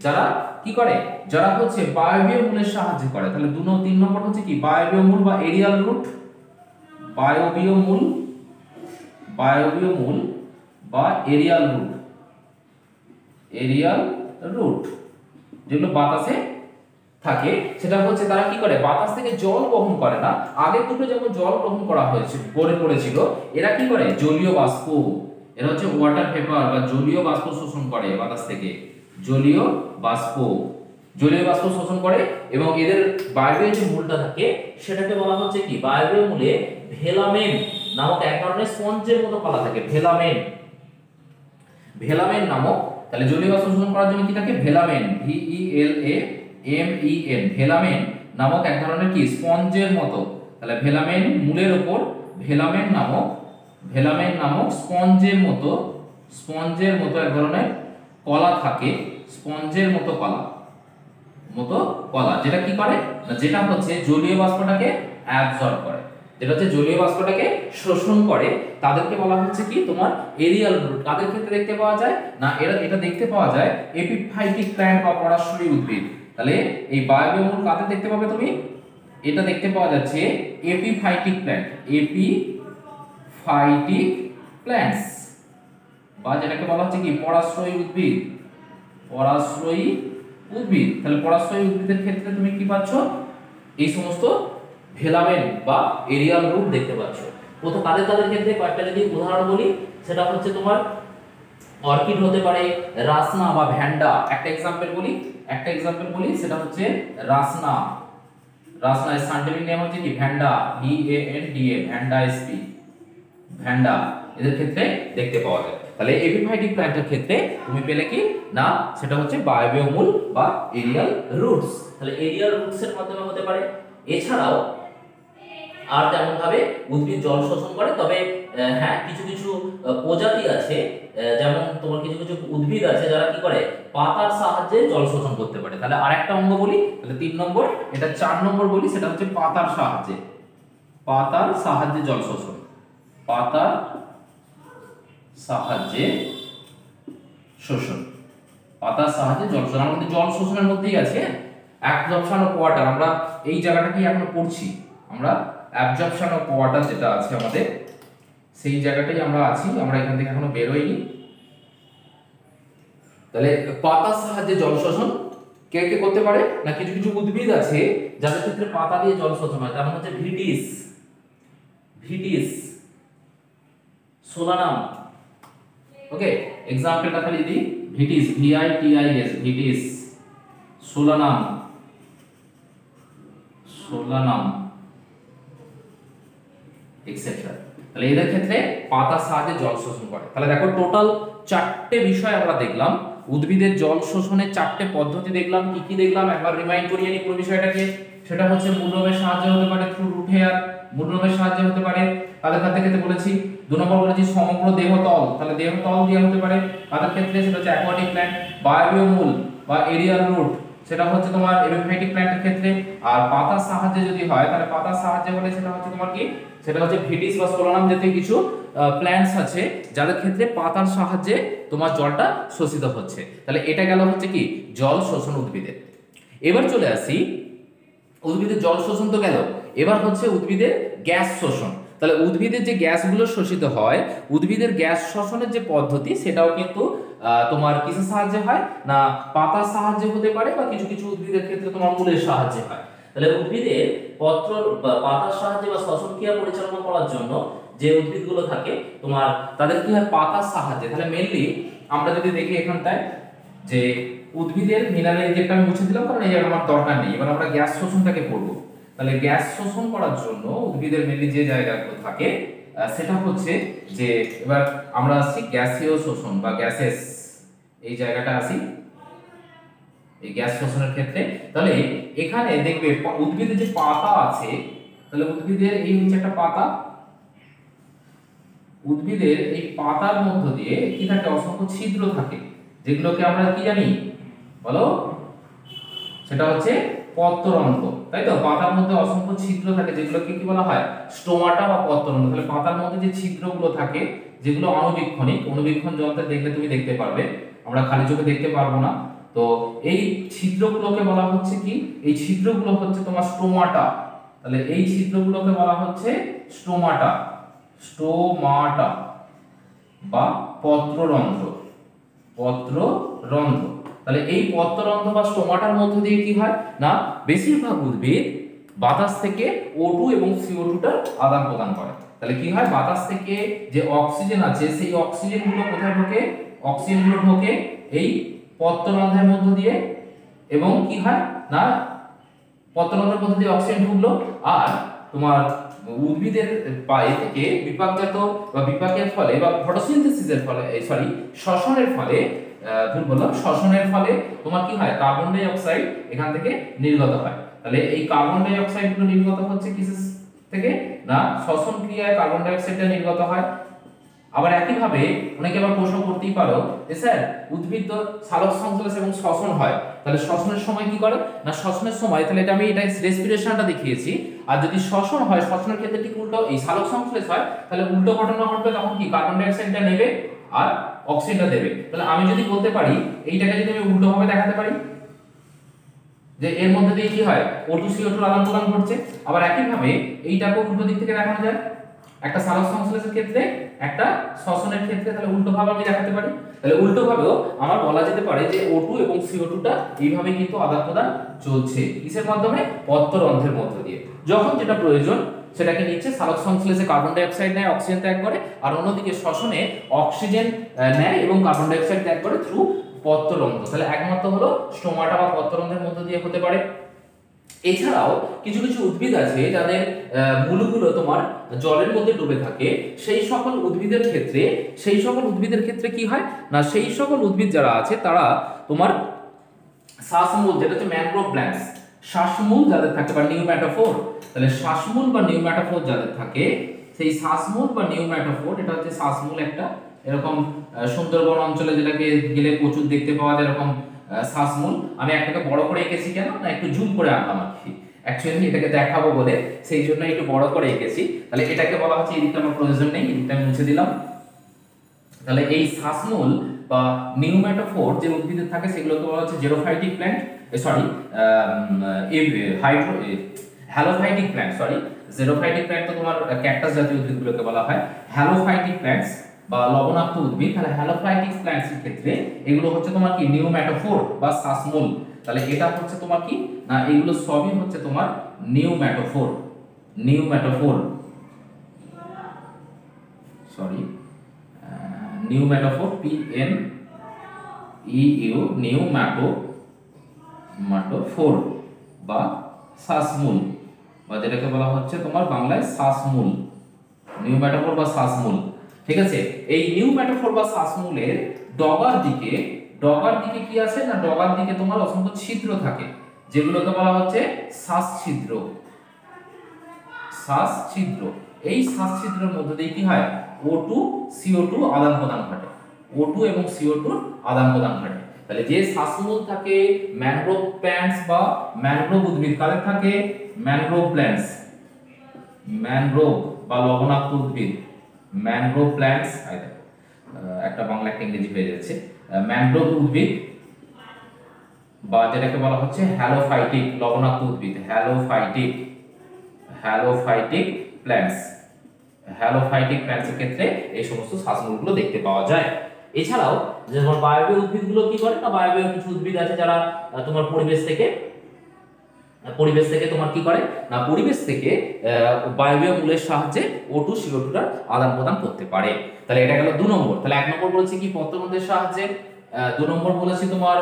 [SPEAKER 1] যারা কি করে, যারা হচ্ছে বায়বীয় মূলের সাহায্য করে। তাহলে 3 নম্বর হচ্ছে কি বায়বীয় মূল বা এরিয়াল রুট, বায়বীয় মূল বা এরিয়াল রুট যেগুলো বাতাসে থাকে। সেটা হচ্ছে তারা কি করে বাতাস থেকে জল বহন করে না। আগে দুটো যেমন জল গ্রহণ করা হয়েছে পড়েছিল, এরা কি করে জলীয় বাষ্প, এরা হচ্ছে ওয়াটার ভেপার বা জলীয় বাষ্প শোষণ করে বাতাস থেকে, জলীয় বাষ্প শোষণ করে। এবং এদের বায়বীয় যে মূলটা থাকে সেটাকে বলা হচ্ছে কি বায়বীয় মূলে ভেলামেন নামক এক ধরনের স্পঞ্জের মতো পালা থাকে, ভেলামেন নামক। তাহলে জলীয় বাষ্প শোষণ করার জন্য কি থাকে ভেলামেন, VELAMEN ভেলামেন নামক এক ধরনের কি স্পঞ্জের মতো। তাহলে ভেলামেন মূলের উপর ভেলামেন নামক স্পঞ্জের মতো এক ধরনের কলা থাকে, স্পঞ্জের মতো কলা যেটা কি করে না, যেটা হচ্ছে জলীয় বাষ্পটাকে অ্যাবজর্ব করে, যেটা হচ্ছে জলীয় বাষ্পটাকে শোষণ করে। তাদেরকে বলা হচ্ছে কি তোমার এরিয়াল রুট। কাদের ক্ষেত্রে দেখতে পাওয়া যায় না, এটা দেখতে পাওয়া যায় এপিফাইটিক প্ল্যান্ট বা পরাশ্রয়ী উদ্ভিদ। তাহলে এই বায়বীয় মূল কাদের দেখতে পাবে তুমি, এটা দেখতে পাওয়া যাচ্ছে এপিফাইটিক প্ল্যান্টস বা যেটাকে বলা হচ্ছে কি পরাশ্রয়ী উদ্ভিদ। তাহলে পরাশ্রয়ী উদ্ভিদের ক্ষেত্রে তুমি কি পাচ্ছ এই সমস্ত ভেলামেন বা এরিয়াল রুট দেখতে পাচ্ছ। প্রথম তাদের ক্ষেত্রে কয়েকটা যদি উদাহরণ বলি সেটা হচ্ছে তোমার অর্কিড হতে পারে, রাসনা বা ভ্যান্ডা। একটা एग्जांपल বলি সেটা হচ্ছে রাসনা এর সায়েন্টিফিক নেম হচ্ছে কি vanda, VANDA vanda SP vanda. এদের ক্ষেত্রে দেখতে পাওয়া যায়। তাহলে এপিফাইটিক প্ল্যান্টের ক্ষেত্রে তুমি পেলে কি না, সেটা হচ্ছে বায়বীয় মূল বা এরিয়াল রুটস। তাহলে এরিয়াল রুটস এর মাধ্যমে হতে পারে। এছাড়াও আর তেমন ভাবে উদ্ভিদ জল শোষণ করে, তবে হ্যাঁ কিছু কিছু প্রজাতি আছে, যেমন তোমার কিছু কিছু উদ্ভিদ আছে যারা কি করে পাতার সাহায্যে জল শোষণ করতে পারে। তাহলে আরেকটা অঙ্গ বলি, তাহলে 3 নম্বর, এটা 4 নম্বর বলি, সেটা হচ্ছে পাতার সাহায্যে জল শোষণ, পাতার সাহায্যে জল শোষণ। আমাদের জল শোষণের মধ্যেই আছে অ্যাবজর্পশন অফ ওয়াটার। আমরা এই জায়গাটাকেই এখনো পড়ছি, আমরা অ্যাবজর্পশন অফ ওয়াটার যেটা আছে আমাদের সেই জায়গাটাই আমরা আছি, আমরা এখান থেকে এখনো বের হইনি। তাহলে পাতার সাহায্যে জল শোষণ কে করতে পারে না, কিছু কিছু উদ্ভিদ আছে যাদের ক্ষেত্রে পাতা দিয়ে জল শোষণ হয়। যেমন হচ্ছে ভিটিস, সোলানাম। ওকে एग्जांपलটা খালি দিই, ভিটিস ভিটিস, সোলানাম এক্সেট্রা। তাহলে এদের ক্ষেত্রে পাতার সাহায্যে জল শোষণ করে। তাহলে দেখো টোটাল 4টে বিষয় আমরা দেখলাম। উদ্ভিদের জল শোষণের 4টে পদ্ধতি দেখলাম। কি কি দেখলাম একবার রিমাইন্ড করিয়ে নিই পুরো বিষয়টাকে। সেটা হচ্ছে মূলরোধের সাহায্যে হতে পারে, থ্রু রুট হেয়ার, মূলরোধের সাহায্যে হতে পারে, কাদের ক্ষেত্রে বলেছি 2 নম্বর বলেছি সমগ্র দেহতল, তাহলে দেহতল দিয়ে হতে পারে কাদের ক্ষেত্রে, সেটা হচ্ছে অ্যাকোয়াটিক প্ল্যান্ট। বায়বীয় মূল বা এরিয়াল রুট, সেটা হচ্ছে তোমার এপিফাইটিক প্ল্যান্টের ক্ষেত্রে। আর পাতার সাহায্যে যদি হয় তাহলে পাতার সাহায্যে হলে সেটা হচ্ছে তোমার কি, সেটা হচ্ছে ভিটিস বা সোলানাম জাতীয় কিছু প্ল্যান্টস আছে যাদের ক্ষেত্রে পাতার সাহায্যে তোমার জলটা শোষিত হচ্ছে। তাহলে এটা গেল হচ্ছে কি জল শোষণ উদ্ভিদের। এবার চলে আসি, উদ্ভিদের জল শোষণ তো গেল, এবার হচ্ছে উদ্ভিদের গ্যাস শোষণ। তাহলে উদ্ভিদের যে গ্যাসগুলো শোষিত হয়, উদ্ভিদের গ্যাস শোষণের যে পদ্ধতি সেটাও কিন্তু তোমার কিসের সাহায্যে হয় না পাতার সাহায্যে হতে পারে, বা কিছু কিছু উদ্ভিদের ক্ষেত্রে তোমার মূলের সাহায্যে হয়। তাহলে উদ্ভিদের পত্র বা পাতার সাহায্যে বা শ্বসন ক্রিয়া পরিচালনা করার জন্য যে উদ্ভিদগুলো থাকে তোমার, তাদের কি হয় পাতার সাহায্যে। তাহলে মেইনলি আমরা যদি দেখি এখানটায় যে উদ্ভিদের মিনারেল যেটা আমি মুছে দিলাম, কারণ এই আমার দরকার নেই। এবার আমরা গ্যাস শোষণটাকে করব। তাহলে গ্যাস শোষণ করার জন্য উদ্ভিদের মেনলি যে জায়গাগুলো থাকে সেটা হচ্ছে যে, এবার আমরা আসছি গ্যাসীয় শোষণ বা গ্যাসেস, এই জায়গাটা আসি এই গ্যাস শোষণের ক্ষেত্রে। তাহলে এখানে দেখবে উদ্ভিদের যে পাতা আছে, তাহলে উদ্ভিদের এই হচ্ছে একটা পাতা, উদ্ভিদের এই পাতার মধ্য দিয়ে কি থাকে অসংখ্য ছিদ্র থাকে, যেগুলোকে আমরা কি জানি বলো, সেটা হচ্ছে পত্ররন্ধ্র, তাই তো। পাতার মধ্যে অসংখ্য ছিদ্র থাকে যেগুলোকে কি বলা হয় স্টোমাটা বা পত্ররন্ধ্র। তাহলে পাতার মধ্যে যে ছিদ্রগুলো থাকে যেগুলো অণুবীক্ষণিক, অনুবীক্ষণ যন্ত্রে দেখলে তুমি দেখতে পারবে, আমরা খালি চোখে দেখতে পারবো না। তো এই ছিদ্রগুলোকে বলা হচ্ছে কি, এই ছিদ্রগুলো হচ্ছে তোমার স্টোমাটা। তাহলে এই ছিদ্রগুলোকে বলা হচ্ছে স্টোমাটা, স্টোমাটা বা পত্ররন্ধ্র, পত্ররন্ধ্র। তাহলে এই পত্ররন্ধ্র বা স্টোমাটার মধ্যে দিয়ে কি হয় না বেশিরভাগ উদ্ভিদ বাতাস থেকে O2 এবং CO2 টা আদান প্রদান করে। তাহলে কি হয় বাতাস থেকে যে অক্সিজেন আছে সেই অক্সিজেনগুলো কোথায় ঢোকে, অক্সিজেনগুলো ঢোকে এই পত্ররন্ধ্রের মধ্য দিয়ে, এবং কি হয় না পত্ররন্ধ্রের মধ্যে দিয়ে অক্সিজেন ঢুকলো, আর তোমার উদ্ভিদের পায়ে থেকে বিপাকজাত বা বিপাকের ফলে বা ফটোসিনথেসিসের ফলে, সরি শ্বসনের ফলে, ভুল বললাম, শ্বসনের ফলে তোমার কি হয় কার্বন ডাই অক্সাইড এখান থেকে নির্গত হয়। তাহলে এই কার্বন ডাই অক্সাইড গুলো নির্গত হচ্ছে কিসের থেকে না শ্বসন ক্রিয়ায় কার্বন ডাই অক্সাইডটা নির্গত হয়। আবার একই ভাবে অনেকে আবার প্রশ্ন করতেই পারো যে স্যার উদ্ভিদ তো সালোক সংশ্লেষ এবং শ্বসন হয়, তাহলে শ্বসনের সময় কি করে না শ্বসনের সময়, তাহলে এটা আমি এটা রেসপিরেশনটা দেখিয়েছি, আর যদি শ্বসন হয় শ্বসনের ক্ষেত্রে ঠিক উল্টো, এই সালোক সংশ্লেষ হয় তাহলে উল্টো ঘটনা ঘটবে, তখন কি কার্বন ডাই অক্সাইডটা নেবে আর অক্সিজেনটা দেবে। তাহলে আমি যদি বলতে পারি এইটাকে যদি আমি উল্টো ভাবে দেখাতে পারি যে এর মধ্যে দিয়ে কি হয় O2 CO2 আদান প্রদান ঘটছে, আবার একই ভাবে এইটাকে উল্টো দিক থেকে দেখানো যায়, একটা সালোক সংশ্লেষের ক্ষেত্রে একটা শ্বসনের ক্ষেত্রে, তাহলে উল্টো ভাবে আমি দেখাতে পারি। তাহলে উল্টো ভাবেও আমার বলা যেতে পারে যে O2 এবং CO2 টা এইভাবে কিন্তু আদান প্রদান চলছে কিসের মাধ্যমে, পত্ররন্ধ্রের মধ্য দিয়ে। যখন যেটা প্রয়োজন সেটাকে নিচ্ছে, সালোক সংশ্লেষে কার্বন ডাই অক্সাইড নেয়, অক্সিজেন ত্যাগ করে, আর অন্যদিকে শ্বসনে অক্সিজেন নেয় এবং কার্বন ডাই অক্সাইড ত্যাগ করে থ্রু পত্ররন্ধ্র। তাহলে একমাত্র হলো স্টোমাটা বা পত্ররন্ধ্রের মধ্য দিয়ে হতে পারে। এছাড়াও কিছু কিছু উদ্ভিদ আছে যাদের মূলগুলো তোমার জলের মধ্যে ডুবে থাকে, সেই সকল উদ্ভিদের ক্ষেত্রে কি হয় না সেই সকল উদ্ভিদ যারা আছে তারা তোমার শ্বাসমূল, যেটা হচ্ছে ম্যানগ্রোভ প্ল্যান্টস, শ্বাসমূল যাদের থাকে বা নিউম্যাটোফোর, তাহলে শ্বাসমূল বা নিউম্যাটোফোর যাদের থাকে, সেই শ্বাসমূল বা নিউম্যাটোফোর, এটা হচ্ছে শ্বাসমূল একটা এরকম সুন্দরবন অঞ্চলে যেটাকে গেলে প্রচুর দেখতে পাওয়া যায় এরকম শ্বাসমূল। আমি একটাকে বড় করে এঁকেছি কেন না একটু জুম করে আনলাম আর কি, অ্যাকচুয়ালি এটাকে দেখাবো বলে সেই জন্য একটু বড় করে এঁকেছি। তাহলে এটাকে বলা হচ্ছে, এদিকটা আমার প্রয়োজন নেই, এদিকটা আমি মুছে দিলাম। তাহলে এই শ্বাসমূল বা নিউম্যাটোফোর যে উদ্ভিদের থাকে সেগুলোকে বলা হচ্ছে xerophytic plant, sorry halophytic plant, sorry xerophytic plant তো তোমার ক্যাকটাস জাতীয় উদ্ভিদগুলোকে বলা হয় হ্যালোফাইটিক প্ল্যান্টস বা লবণাক্ত উদ্ভিদ। তাহলে হ্যালোফাইটিক প্ল্যান্টস এর ক্ষেত্রে এগুলো হচ্ছে তোমার কি নিউম্যাটোফোর বা শ্বাসমূল। তাহলে এটা হচ্ছে তোমার কি না এগুলো সবই হচ্ছে তোমার pneumatophore, sorry pneumatophore, PNEU, pneumatophore বা শ্বাসমূল, বা যেটাকে বলা হচ্ছে তোমার বাংলায় শ্বাসমূল, নিউম্যাটোফোর বা শ্বাসমূল। ঠিক আছে, এই নিউম্যাটোফোর বা শ্বাসমূলের ডগার দিকে কি আছে না, ডগার দিকে তোমার অসংখ্য ছিদ্র থাকে, যেগুলোকে বলা হচ্ছে শ্বাস ছিদ্র। শ্বাস ছিদ্র, এই শ্বাস ছিদ্রের মধ্যে দিয়ে কি হয়, O2 CO2 আদান প্রদান ঘটে, O2 এবং CO2 আদান প্রদান ঘটে। তাহলে যে শ্বাসমূল থাকে ম্যানগ্রোভ প্ল্যান্টস বা ম্যানগ্রোভ উদ্ভিদ, কাদের থাকে, ম্যানগ্রোভ প্ল্যান্টস, ম্যানগ্রোভ বা লবণাক্ত উদ্ভিদ, ম্যানগ্রোভ প্ল্যান্টস, একটা বাংলা একটা ইংরেজি হয়ে যাচ্ছে, ম্যানগ্রোভ উদ্ভিদ বা যেটাকে বলা হচ্ছে হ্যালোফাইটিক লবণাক্ত উদ্ভিদ, হ্যালোফাইটিক প্ল্যান্টস, হ্যালোফাইটিক প্ল্যান্টসের ক্ষেত্রে এই সমস্ত শ্বাসমূলগুলো দেখতে পাওয়া যায়। এছাড়াও যেমন বায়বীয় উদ্ভিদগুলো কি করে না, বায়বীয় কিছু উদ্ভিদ আছে যারা তোমার পরিবেশ থেকে তোমার কি করে না, পরিবেশ থেকে বায়বীয় মূলের সাহায্যে O2 CO2 টা আদান প্রদান করতে পারে। তাহলে এটা গেল 2 নম্বর। তাহলে 1 নম্বর বলেছি কি পত্ররন্ধ্রের সাহায্যে, 2 নম্বর বলেছি তোমার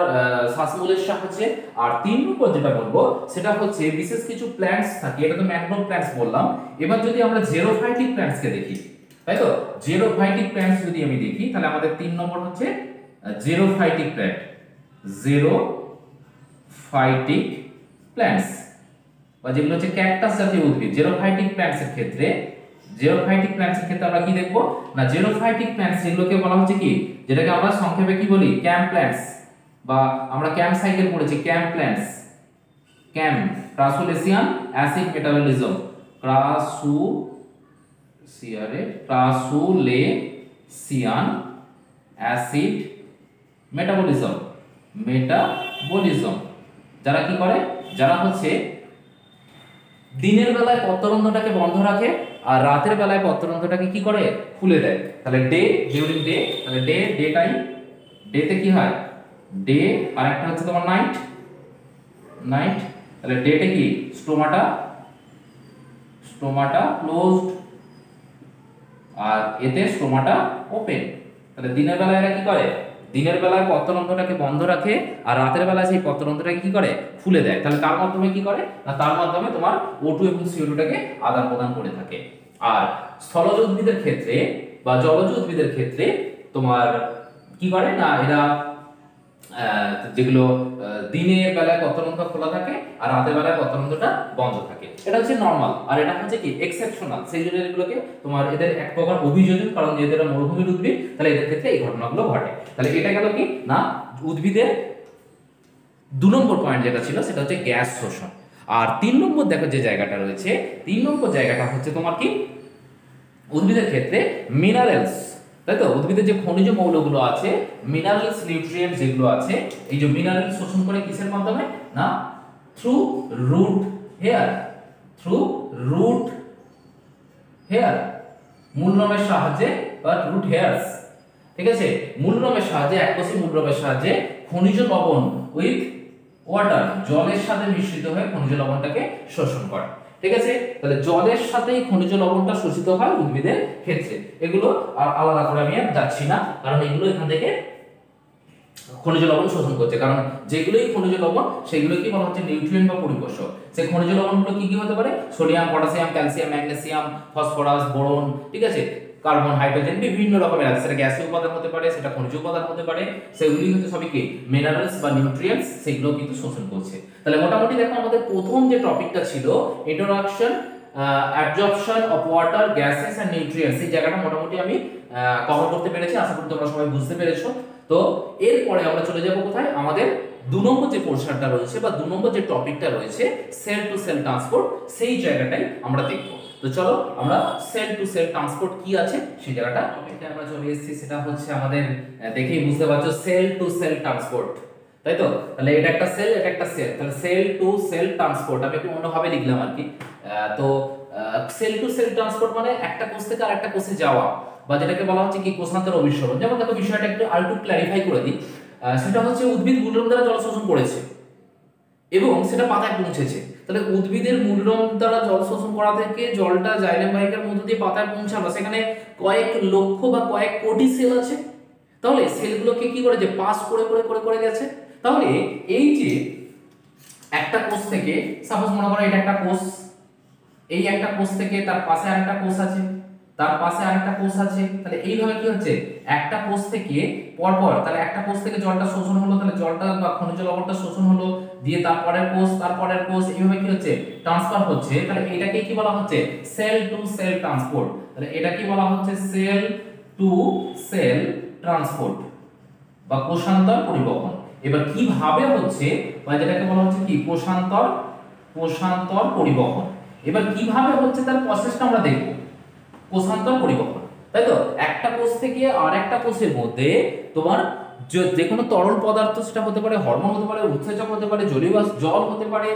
[SPEAKER 1] শ্বাসমূলের সাহায্যে, আর 3 নম্বর যেটা বলবো সেটা হচ্ছে বিশেষ কিছু প্ল্যান্টস থাকে, এটা তো ম্যানগ্রোভ প্ল্যান্টস বললাম। এবার যদি আমরা জেরোফাইটিক প্ল্যান্টসকে দেখি, তাই তো জেরোফাইটিক প্ল্যান্টস যদি আমি দেখি, তাহলে আমাদের 3 নম্বর হচ্ছে জেরোফাইটিক প্ল্যান্ট, জেরোফাইটিক প্ল্যান্টস বা যেগুলো হচ্ছে ক্যাকটাস জাতীয় উদ্ভিদ। জেরোফাইটিক প্ল্যান্টসের ক্ষেত্রে আমরা কি দেখব না, জেরোফাইটিক প্ল্যান্টস যেগুলোকে বলা হচ্ছে কি, যেটাকে আমরা সংক্ষেপে কি বলি, ক্যাম্প প্ল্যান্টস, বা আমরা ক্যাম্প সাইকেল পড়েছি, camp plants, camp ক্রাসুলেসিয়ান acid metabolism, ক্রাসুলেসিয়ান acid metabolism, যারা কি করে, যারা হচ্ছে দিনের বেলায় পত্ররন্ধ্রটাকে বন্ধ রাখে আর রাতের বেলায় পত্ররন্ধ্রটাকে কি করে, খুলে দেয়। তাহলে ডিউরিং ডে, তাহলে ডে টাইম, ডেতে কি হয়, ডে, আর একটা হচ্ছে তোমার নাইট, তাহলে ডেতে কি স্টোমাটা ক্লোজড আর এতে স্টোমাটা ওপেন। তাহলে দিনের বেলায় এরা কি করে, দিনের বেলায় পত্ররন্ধ্রটাকে বন্ধ রাখে আর রাতের বেলায় সেই পত্ররন্ধ্রটাকে কি করে, খুলে দেয়। তাহলে তার মাধ্যমে কি করে না, তার মাধ্যমে তোমার O2 এবং CO2 টাকে আদান প্রদান করে থাকে। আর স্থলজ উদ্ভিদের ক্ষেত্রে বা জলজ উদ্ভিদের ক্ষেত্রে তোমার কি করে না, এরা যেগুলো দিনের বেলায় পত্ররন্ধ্র খোলা থাকে আর রাতের বেলায় পত্ররন্ধ্রটা বন্ধ থাকে, এটা হচ্ছে নরমাল। আর এটা হচ্ছে কি এক্সেপশনাল, সেই জন্য এগুলোকে তোমার এদের এক প্রকার অভিযোজন, কারণ যেহেতু এরা মরুভূমির উদ্ভিদ তাহলে এদের ক্ষেত্রে এই ঘটনাগুলো ঘটে। তাহলে এটা গেল কি না উদ্ভিদের 2 নম্বর পয়েন্ট যেটা ছিল সেটা হচ্ছে গ্যাস শোষণ। আর 3 নম্বর দেখো যে জায়গাটা রয়েছে, 3 নম্বর জায়গাটা হচ্ছে তোমার কি উদ্ভিদের ক্ষেত্রে মিনারেলস, তাই তো উদ্ভিদের যে খনিজ মৌলগুলো আছে, মিনারেলস নিউট্রিয়েন্টস যেগুলো আছে, এই যে মিনারেল শোষণ করে কিসের মাধ্যমে না, থ্রু রুট হেয়ার, মূলরমের সাহায্যে বা রুট হেয়ারস, ঠিক আছে, মূলরমের সাহায্যে, এককোষী মূলরমের সাহায্যে খনিজ লবণ উইথ ওয়াটার, জলের সাথে মিশ্রিত হয়ে খনিজ লবণটাকে শোষণ করে। ঠিক আছে, তাহলে জলের সাথেই খনিজ লবণটা শোষিত হয় উদ্ভিদের ক্ষেত্রে। এগুলো আর আলাদা করে আমি আর যাচ্ছি না, কারণ এগুলো এখান থেকে খনিজ লবণ শোষণ করছে, কারণ যেগুলোই খনিজ লবণ সেগুলো কি বলা হচ্ছে নিউট্রিয়েন্ট বা পরিপোষক। সেই খনিজ লবণগুলো কি কি হতে পারে, sodium, potassium, calcium, magnesium, phosphorus, boron, ঠিক আছে, কার্বন, হাইড্রোজেন, বিভিন্ন রকমের আছে। সেটা গ্যাসীয় উপাদান হতে পারে, সেটা খনিজ উপাদান হতে পারে, সেগুলি হচ্ছে সবই কি মিনারেলস বা নিউট্রিয়েন্টস, সেগুলো কিন্তু শোষণ করছে। তাহলে মোটামুটি দেখো আমাদের প্রথম যে টপিকটা ছিল introduction absorption of water, gases and nutrients, এই জায়গাটা মোটামুটি আমি কভার করতে পেরেছি। আশা করি তোমরা সবাই বুঝতে পেরেছো। তো এরপরে আমরা চলে যাব কোথায়, আমাদের 2 নম্বর যে পোরশনটা রয়েছে বা 2 নম্বর যে টপিকটা রয়েছে সেল টু সেল ট্রান্সপোর্ট, সেই জায়গাটাই আমরা দেখব। তো চলো আমরা সেল টু সেল ট্রান্সপোর্ট কি আছে সেই জায়গাটা টপিকটা আমরা চলে এসেছি, সেটা হচ্ছে আমাদের দেখেই বুঝতে পারছো সেল টু সেল ট্রান্সপোর্ট, তাই তো। তাহলে এটা একটা সেল, এটা একটা সেল, তাহলে সেল টু সেল ট্রান্সপোর্ট আমি একটু অন্যভাবে লিখলাম আর কি। তো সেল টু সেল ট্রান্সপোর্ট মানে একটা কোষ থেকে আরেকটা কোষে যাওয়া, বা যেটাকে বলা হচ্ছে কি কোষান্তর অভিসরণ। যেমন দেখো বিষয়টা একটু আরেকটু ক্ল্যারিফাই করে দিই, সেটা হচ্ছে উদ্ভিদ মূলরম দ্বারা জল শোষণ করেছে এবং সেটা পাতায় পৌঁছেছে। তাহলে উদ্ভিদের মূলরম দ্বারা জল শোষণ করা থেকে জলটা জাইলেম বাহিকার মধ্য দিয়ে পাতায় পৌঁছালো, সেখানে কয়েক লক্ষ বা কয়েক কোটি সেল আছে। তাহলে সেলগুলোকে কি করে যে পাস করে করে করে করে গেছে। তাহলে এই যে একটা কোষ থেকে, সাপোজ মনে করো এটা একটা কোষ, এই একটা কোষ থেকে তার পাশে আরেকটা কোষ আছে, তার পাশে আরেকটা কোষ আছে, তাহলে এইভাবে কি হচ্ছে একটা কোষ থেকে পরপর, তাহলে একটা কোষ থেকে জলটা শোষণ হলো, তাহলে জলটা বা খনিজ লবণটা শোষণ হলো, দিয়ে তারপরের কোষ, তারপরের কোষ, এইভাবে কি হচ্ছে ট্রান্সফার হচ্ছে। তাহলে এটাকে কি বলা হচ্ছে সেল টু সেল ট্রান্সপোর্ট। তাহলে এটা কি বলা হচ্ছে সেল টু সেল ট্রান্সপোর্ট বা কোষান্তর পরিবহন। এবার কিভাবে হচ্ছে বা যেটাকে বলা হচ্ছে কি কোষান্তর পরিবহন। এবার কিভাবে হচ্ছে তার প্রসেসটা আমরা দেখব, কোষান্তর পরিবহন, তাই তো। একটা কোষ থেকে আর একটা কোষের মধ্যে তোমার যে কোনো তরল পদার্থ, সেটা হতে পারে হরমোন হতে পারে, উৎসেচক হতে পারে, জলীয় জল হতে পারে,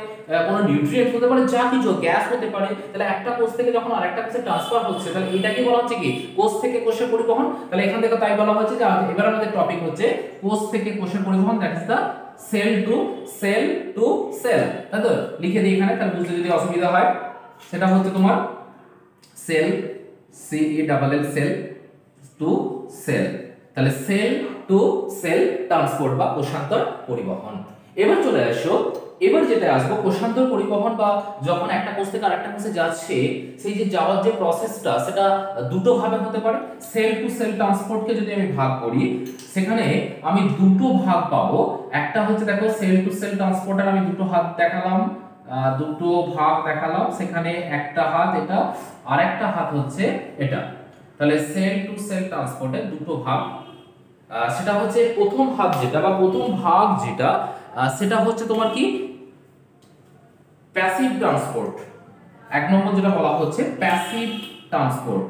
[SPEAKER 1] কোনো নিউট্রিয়েন্ট হতে পারে, যা কিছু গ্যাস হতে পারে। তাহলে একটা কোষ থেকে যখন আরেকটা কোষে ট্রান্সফার হচ্ছে, তাহলে এটাকে বলা হচ্ছে কি কোষ থেকে কোষে পরিবহন। তাহলে এখান থেকে তাই বলা হচ্ছে যে এবার আমাদের টপিক হচ্ছে কোষ থেকে কোষে পরিবহন, that is the cell to cell, তাই তো। লিখে দিই এখানে, তাহলে বুঝতে যদি অসুবিধা হয়। সেটা হচ্ছে তোমার cell, CELL, cell to cell, তাহলে সেল টু সেল ট্রান্সপোর্ট বা কোষান্তর পরিবহন। এবার চলে আসো, এবার যেটা আসবো কোষান্তর পরিবহন বা যখন একটা কোষ থেকে আরেকটা কোষে যাচ্ছে, সেই যে যাওয়ার যে প্রসেসটা সেটা দুটো ভাবে হতে পারে। সেল টু সেল ট্রান্সপোর্টকে যদি আমি ভাগ করি, সেখানে আমি দুটো ভাগ পাবো। একটা হচ্ছে দেখো সেল টু সেল ট্রান্সপোর্টের আমি দুটো হাত দেখালাম, দুটো ভাগ দেখালাম, সেখানে একটা হাত এটা আর একটা হাত হচ্ছে এটা। তাহলে সেল টু সেল ট্রান্সপোর্টের দুটো ভাগ, সেটা হচ্ছে প্রথম হাত যেটা বা প্রথম ভাগ যেটা, সেটা হচ্ছে তোমার কি প্যাসিভ ট্রান্সপোর্ট। এক নম্বর যেটা বলা হচ্ছে passive transport,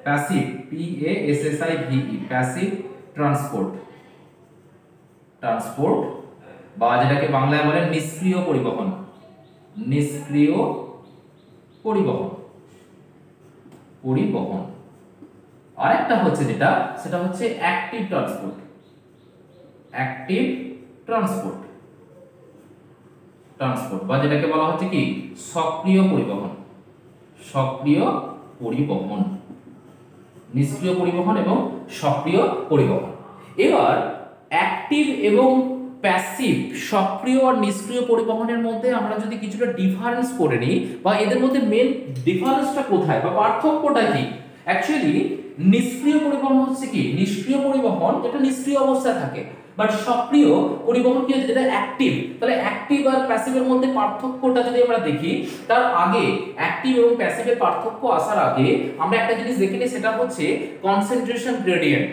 [SPEAKER 1] passive PASSIVE, passive transport, বা যেটাকে বাংলায় বলে নিষ্ক্রিয় পরিবহন, নিষ্ক্রিয় পরিবহন। আরেকটা হচ্ছে যেটা, সেটা হচ্ছে অ্যাক্টিভ ট্রান্সপোর্ট, অ্যাক্টিভ ট্রান্সপোর্ট, বা যেটাকে বলা হচ্ছে কি সক্রিয় পরিবহন, নিষ্ক্রিয় পরিবহন এবং সক্রিয় পরিবহন। এবার অ্যাক্টিভ এবং প্যাসিভ, সক্রিয় আর নিষ্ক্রিয় পরিবহনের মধ্যে আমরা যদি কিছুটা ডিফারেন্স করে নিই, বা এদের মধ্যে মেন ডিফারেন্সটা কোথায় বা পার্থক্যটা কি। অ্যাকচুয়ালি নিষ্ক্রিয় পরিবহন হচ্ছে কি নিষ্ক্রিয় পরিবহন, যেটা নিষ্ক্রিয় অবস্থায় থাকে, বাট সক্রিয় পরিবহন কি হচ্ছে যেটা অ্যাক্টিভ। তাহলে অ্যাক্টিভ আর প্যাসিভের মধ্যে পার্থক্যটা যদি আমরা দেখি, তার আগে অ্যাক্টিভ এবং প্যাসিভের পার্থক্য আসার আগে আমরা একটা জিনিস দেখে নিই, সেটা হচ্ছে কনসেন্ট্রেশন গ্রেডিয়েন্ট।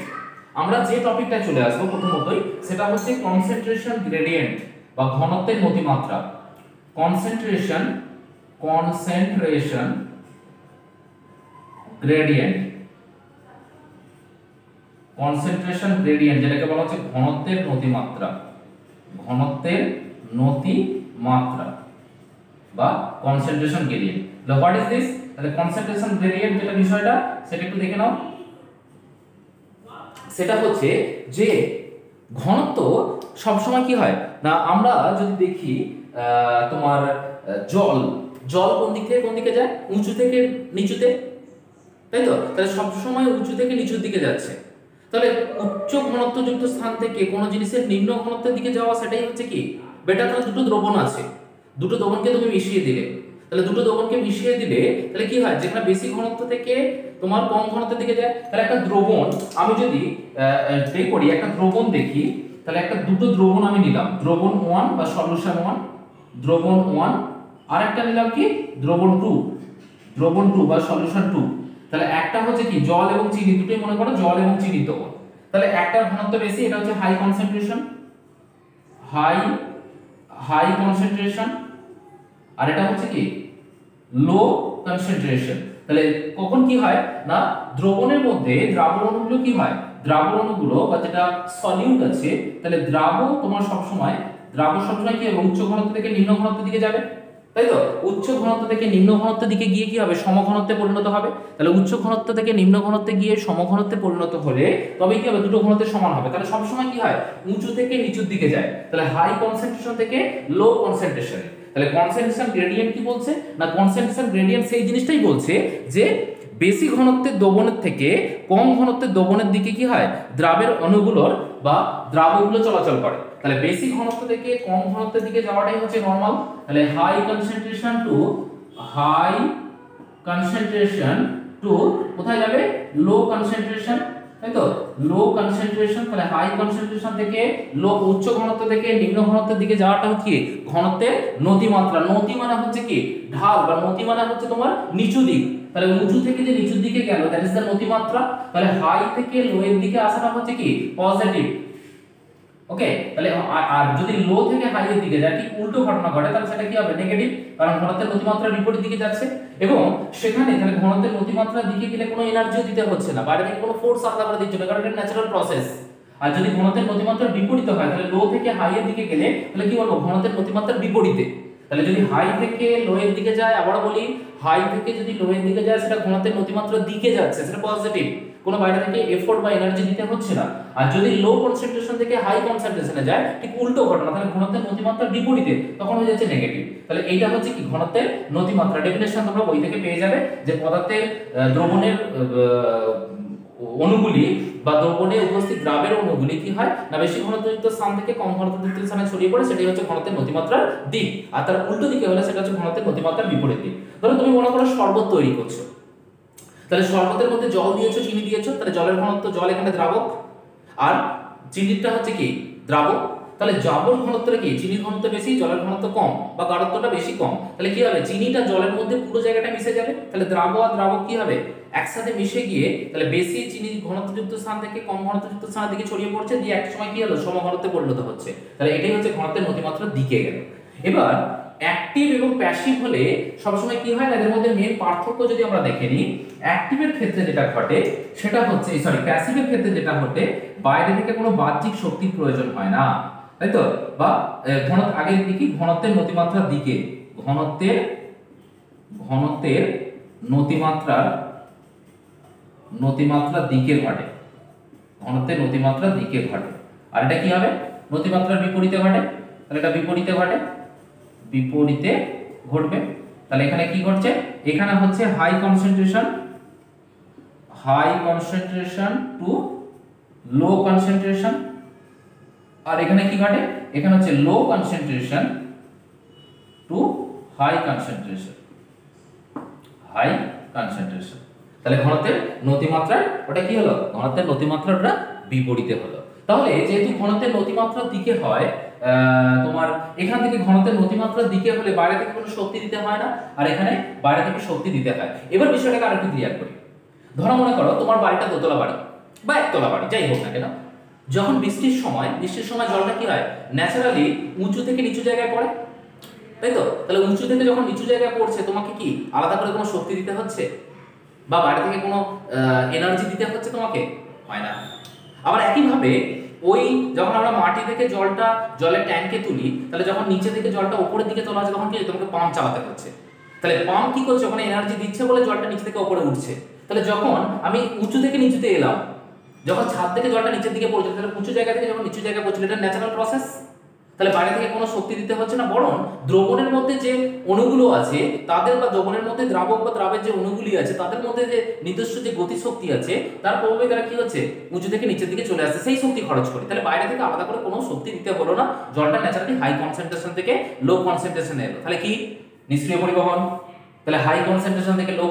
[SPEAKER 1] আমরা যে টপিকটা চলে আসবো প্রথমতই, সেটা হচ্ছে কনসেন্ট্রেশন গ্রেডিয়েন্ট বা ঘনত্বের নতিমাত্রা। কনসেন্ট্রেশন গ্রেডিয়েন্ট, কনসেন্ট্রেশন গ্রেডিয়েন্ট যেটাকে বলা হচ্ছে ঘনত্বের নতিমাত্রা, বা concentration gradient. What is this? তাহলে কনসেন্ট্রেশন গ্রেডিয়েন্ট যেটা বিষয়টা, সেটা একটু দেখে নাও। সেটা হচ্ছে যে ঘনত্ব সবসময় কি হয় না, আমরা যদি দেখি তোমার জল কোন দিক থেকে কোন দিকে যায়, উঁচু থেকে নিচুতে, তাই তো। তাহলে সবসময় উঁচু থেকে নিচুর দিকে যাচ্ছে। তাহলে উচ্চ ঘনত্বযুক্ত স্থান থেকে কোনো জিনিসের নিম্ন ঘনত্বের দিকে যাওয়া, সেটাই হচ্ছে কি বেটার। তাহলে দুটো দ্রবণ আছে, দুটো দ্রবণকে তুমি মিশিয়ে দিলে, তাহলে তাহলে কি হয়, যেখানে বেশি ঘনত্ব থেকে তোমার কম ঘনত্বের দিকে যায়। তাহলে একটা দ্রবণ আমি যদি করি, একটা দ্রবণ দেখি, তাহলে দুটো দ্রবণ আমি নিলাম, দ্রবণ 1 বা সলিউশন 1, দ্রবণ 1, আর একটা নিলাম কি দ্রবণ 2 বা সলিউশন 2। তাহলে একটা হচ্ছে কি জল এবং চিনি, দুটোই মনে করো জল এবং চিনি দ্রবণ। তাহলে একটার ঘনত্ব বেশি, এটা হচ্ছে হাই কনসেন্ট্রেশন, আর এটা হচ্ছে কি লো কনসেন্ট্রেশন। তাহলে কখন কি হয় না, দ্রবণের মধ্যে দ্রাবক অণুগুলো কি হয়, দ্রাবক অণুগুলো বা যেটা সলিউট আছে, তাহলে তোমার সবসময় কি হবে, উচ্চ ঘনত্ব থেকে নিম্ন ঘনত্বের দিকে যাবে, তাই তো। উচ্চ ঘনত্ব থেকে নিম্ন ঘনত্বের দিকে গিয়ে কি হবে, সমঘনত্বে পরিণত হবে। তাহলে উচ্চ ঘনত্ব থেকে নিম্ন ঘনত্বে গিয়ে সমঘনত্বে পরিণত হলে তবে কি হবে, দুটো ঘনত্বের সমান হবে। তাহলে সবসময় কি হয়, উঁচু থেকে নিচুর দিকে যায়। তাহলে হাই কনসেন্ট্রেশন থেকে লো কনসেন্ট্রেশন। তাহলে কনসেন্ট্রেশন গ্রেডিয়েন্ট কি বলছে না, কনসেন্ট্রেশন গ্রেডিয়েন্ট সেই জিনিসটাই বলছে যে বেশি ঘনত্বের দ্রবণের থেকে কম ঘনত্বের দ্রবণের দিকে কি হয়, দ্রাবের অণুগুলোর বা দ্রাবকগুলো চলাচল করে। তাহলে বেশি ঘনত্ব থেকে কম ঘনত্বের দিকে যাওয়াটাই হচ্ছে নরমাল। তাহলে হাই কনসেন্ট্রেশন টু কোথায় যাবে, লো কনসেন্ট্রেশন, তাই তো, লো কনসেন্ট্রেশন, তাহলে হাই কনসেন্ট্রেশন থেকে উচ্চ ঘনত্ব থেকে নিম্ন ঘনত্বের দিকে যাওয়াটা হচ্ছে কি ঘনত্বের নতিমাত্রা। নতি মানে হচ্ছে কি ঢাল, বা নতি মানে হচ্ছে তোমার নিচু দিক, তাহলে উঁচু থেকে যে নিচুর দিকে গেল দ্যাট ইজ দ্য নতিমাত্রা। তাহলে হাই থেকে লো এর দিকে আসাটা হচ্ছে কি পজিটিভ। ওকে, তাহলে আর যদি লো থেকে হাই এর দিকে যায় ঠিক উল্টো ঘটনা ঘটে তাহলে সেটা কি হবে নেগেটিভ, কারণ ঘনত্বের নতিমাত্রা বিপরীত দিকে যাচ্ছে। এবং সেখানে তাহলে ঘনত্বের নতিমাত্রার দিকে গেলে কোনো এনার্জিও দিতে হচ্ছে না, বাইরে থেকে কোনো ফোর্স আলাদা করে দিচ্ছে না, কারণ এটা ন্যাচারাল প্রসেস। আর যদি ঘনত্বের নতিমাত্রার বিপরীত হয় তাহলে লো থেকে হাই এর দিকে গেলে তাহলে কি বলবো ঘনত্বের নতিমাত্রার বিপরীতে। তাহলে যদি হাই থেকে লো এর দিকে যায়, আবার বলি হাই থেকে যদি লো এর দিকে যায় সেটা ঘনত্বের নতিমাত্রার দিকে যাচ্ছে, সেটা পজিটিভ, কোনো বাইরে থেকে এফোর্ট বা এনার্জি দিতে হচ্ছে না। আর যদি লো কনসেন্ট্রেশন থেকে হাই কনসেন্ট্রেশনে যায় ঠিক উল্টো ঘটনা, তাহলে ঘনত্বের নতিমাত্রার বিপরীতে, তখন হয়ে যাচ্ছে নেগেটিভ। তাহলে এইটা হচ্ছে কি ঘনত্বের নতিমাত্রা। ডেফিনেশন তোমরা বই থেকে পেয়ে যাবে যে পদার্থের দ্রবণের অণুগুলি বা দ্রবণে উপস্থিত দ্রাবের অণুগুলি কি হয় না বেশি ঘনত্বযুক্ত স্থান থেকে কম ঘনত্বযুক্ত স্থানে ছড়িয়ে পড়ে, সেটাই হচ্ছে ঘনত্বের নতিমাত্রার দিক। আর তার উল্টো দিকে হলে সেটা হচ্ছে ঘনত্বের নতিমাত্রার বিপরীত দিক। ধরো তুমি মনে করো শরবত তৈরি করছো, তাহলে শরবতের মধ্যে জল দিয়েছো, চিনি দিয়েছো, তাহলে জলের ঘনত্ব, জল এখানে দ্রাবক আর চিনিটা হচ্ছে কি দ্রাবক। তাহলে দ্রাবক ঘনত্বটা কি চিনির ঘনত্ব বেশি, জলের ঘনত্ব কম বা গাঢ়ত্বটা বেশি কম, তাহলে কি হবে চিনিটা জলের মধ্যে পুরো জায়গাটা মিশে যাবে, তাহলে দ্রাবক আর দ্রাবক কি হবে একসাথে মিশে গিয়ে তাহলে বেশি চিনি ঘনত্বযুক্ত স্থান থেকে কম ঘনত্বযুক্ত স্থানের দিকে ছড়িয়ে পড়ছে, দিয়ে এক সময় কি হলো সমঘনত্বে পরিণত হচ্ছে। তাহলে এটাই হচ্ছে ঘনত্বের নতিমাত্রার দিকে গেল। এবার অ্যাক্টিভ এবং প্যাসিভ হলে সবসময় কি হয়, এদের মধ্যে মেন পার্থক্য যদি আমরা দেখে নিই, অ্যাক্টিভের ক্ষেত্রে যেটা ঘটে সেটা হচ্ছে প্যাসিভের ক্ষেত্রে যেটা ঘটে বাইরে থেকে কোনো বাহ্যিক শক্তির প্রয়োজন হয় না, তাই তো, বা আগের দিকে ঘনত্বের নতিমাত্রার দিকে, ঘনত্বের নতিমাত্রার দিকে ঘটে, ঘনত্বের নতিমাত্রার দিকে ঘটে। আর এটা কি হবে নতিমাত্রার বিপরীতে ঘটে, তাহলে এটা বিপরীতে ঘটবে। তাহলে এখানে কি ঘটছে, এখানে হচ্ছে high concentration to low concentration, আর এখানে কি ঘটে, এখানে হচ্ছে লো কনসেন্ট্রেশন টু হাই কনসেন্ট্রেশন। তাহলে ঘনত্বের নতিমাত্রার ওটা কি হলো, ঘনত্বের নতিমাত্রাটা বিপরীতে হলো। তাহলে যেহেতু ঘনত্বের নতিমাত্রার দিকে হয় তোমার এখান থেকে ঘনত্বের নতিমাত্রার দিকে হলে বাইরে থেকে কোনো শক্তি দিতে হয় না, আর এখানে বাইরে থেকে শক্তি দিতে হয়। এবার বিষয়টাকে আরেকটু ক্লিয়ার করি। ধরো মনে করো তোমার বাড়িটা দোতলা বাড়ি বা একতলা বাড়ি যাই হোক না কেন, যখন বৃষ্টির সময় জলটা কি হয় ন্যাচারালি উঁচু থেকে নিচু জায়গায় পড়ে, তাই তো। তাহলে উঁচু থেকে যখন নিচু জায়গায় পড়ছে তোমাকে কি আলাদা করে কোনো শক্তি দিতে হচ্ছে বা বাইরে থেকে কোনো এনার্জি দিতে হচ্ছে তোমাকে, হয় না। আবার একইভাবে ওই যখন আমরা মাটি থেকে জলের ট্যাঙ্কে তুলি, তাহলে যখন নিচে থেকে জলটা উপরের দিকে তোলা হচ্ছে তখন কি তোমাকে পাম্প চালাতে হচ্ছে। তাহলে পাম্প কি করছে, ওখানে এনার্জি দিচ্ছে বলে জলটা নিচে থেকে উপরে উঠছে। তাহলে যখন আমি উঁচু থেকে নিচুতে এলাম, যখন ছাদ থেকে জলটা নিচের দিকে পড়ছে, তাহলে উঁচু জায়গা থেকে যখন নিচু জায়গায় পড়ছে, এটা ন্যাচারাল প্রসেস। তাহলে বাইরে থেকে কোনো শক্তি দিতে হচ্ছে না, বরং দ্রবণের মধ্যে যে অণুগুলো আছে তাদের বা দ্রবণের মধ্যে দ্রাবক বা দ্রাবের যে অণুগুলি আছে তাদের মধ্যে যে নিজস্ব যে গতিশক্তি আছে তার প্রভাবে তারা কি হচ্ছে উঁচু থেকে নিচের দিকে চলে আসছে, সেই শক্তি খরচ করে। তাহলে বাইরে থেকে আলাদা করে কোনো শক্তি দিতে হলো না, জলটা ন্যাচারালি হাই কনসেন্ট্রেশন থেকে লো কনসেন্ট্রেশনে এলো। তাহলে কি নিষ্ক্রিয় পরিবহন, তাহলে হাই কনসেন্ট্রেশন থেকে লো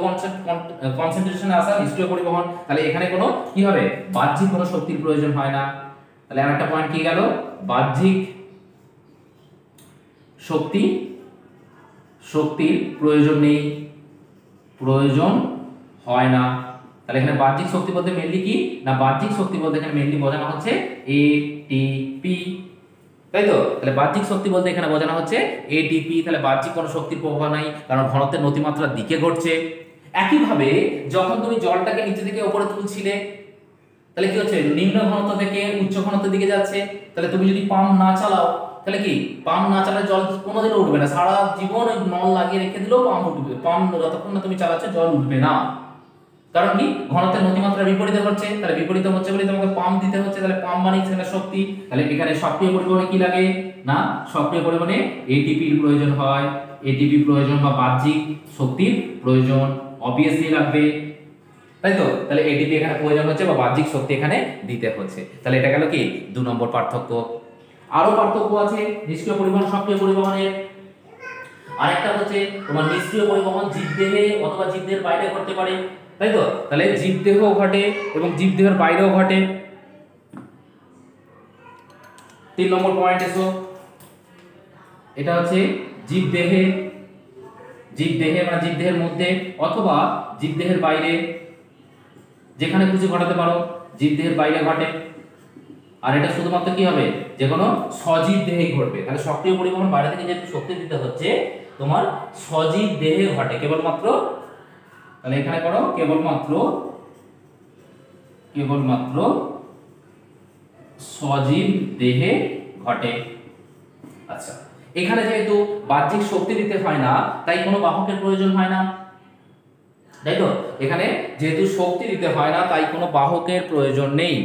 [SPEAKER 1] কনসেন্ট্রেশনে আসা নিষ্ক্রিয় পরিবহন। তাহলে এখানে কোনো কি হবে বাহ্যিক কোনো শক্তির প্রয়োজন হয় না। তাহলে আরেকটা পয়েন্ট কি গেল, বাহ্যিক শক্তির প্রয়োজন নেই, প্রয়োজন হয় না। তাহলে এখানে বাহ্যিক শক্তি বলতে মেইনলি কি না, বাহ্যিক শক্তি বলতে এখানে মেইনলি বোঝানো হচ্ছে এটিপি, তাই তো। তাহলে বাহ্যিক শক্তি বলতে এখানে বোঝানো হচ্ছে এটিপি। তাহলে বাহ্যিক কোনো শক্তির প্রভাব নাই, কারণ ঘনত্বের নতিমাত্রার দিকে ঘটছে। একইভাবে যখন তুমি জলটাকে নিচে থেকে উপরে তুলছিলে, তাহলে কি হচ্ছে নিম্ন ঘনত্ব থেকে উচ্চ ঘনত্বের দিকে যাচ্ছে। তাহলে তুমি যদি পাম্প না চালাও, তাহলে কি পাম্প না চালালে জল কোনোদিনও উঠবে না, সারা জীবন ওই নল লাগিয়ে রেখে দিলেও পাম্প উঠবে, পাম্প যতক্ষণ না তুমি চালাচ্ছ জল উঠবে না। কারণ কি ঘনত্বের নতিমাত্রা বিপরীতে হচ্ছে, তাহলে বিপরীতে হচ্ছে বলে তোমাকে পাম্প দিতে হচ্ছে। তাহলে পাম্প মানে সেটা শক্তি। তাহলে এখানে সক্রিয় পরিবহনে কি লাগে না, সক্রিয় পরিবহনে এটিপির প্রয়োজন হয়, এটিপি প্রয়োজন বা বাহ্যিক শক্তির প্রয়োজন অবভিয়াসলি লাগবে, তাই তো। তাহলে এটিপি এখানে প্রয়োজন হচ্ছে বা বাহ্যিক শক্তি এখানে দিতে হচ্ছে। তাহলে এটা গেল কি 2 নম্বর পার্থক্য। আরো পার্থক্য আছে নিষ্ক্রিয় পরিবহন সক্রিয় পরিবহনের। আরেকটা হচ্ছে তোমার নিষ্ক্রিয় পরিবহন জীবদেহে অথবা জীবদেহের বাইরে করতে পারে, তাই তো? তাহলে জীবদেহ ঘটে এবং জীবদেহের বাইরেও ঘটে। 3 নম্বর পয়েন্ট এসো, এটা হচ্ছে জীবদেহে, জীবদেহে মানে জীবদেহের মধ্যে অথবা জীবদেহের বাইরে, যেখানে খুশি ঘটাতে পারো, জীবদেহের বাইরে ঘটে। আর এটা শুধুমাত্র কি হবে, যে কোনো সজীব দেহেই ঘটবে। তাহলে সক্রিয় পরিবহন বাইরে থেকে যেহেতু শক্তি দিতে হচ্ছে, তোমার সজীব দেহে ঘটে কেবলমাত্র। তাহলে এখানে করো কেবলমাত্র, কেবলমাত্র সজীব দেহে ঘটে। আচ্ছা, এখানে যেহেতু বাহ্যিক শক্তি দিতে হয় না, তাই কোনো বাহকের প্রয়োজন হয় না, তাই তো? এখানে যেহেতু শক্তি দিতে হয় না, তাই কোনো বাহকের প্রয়োজন নেই।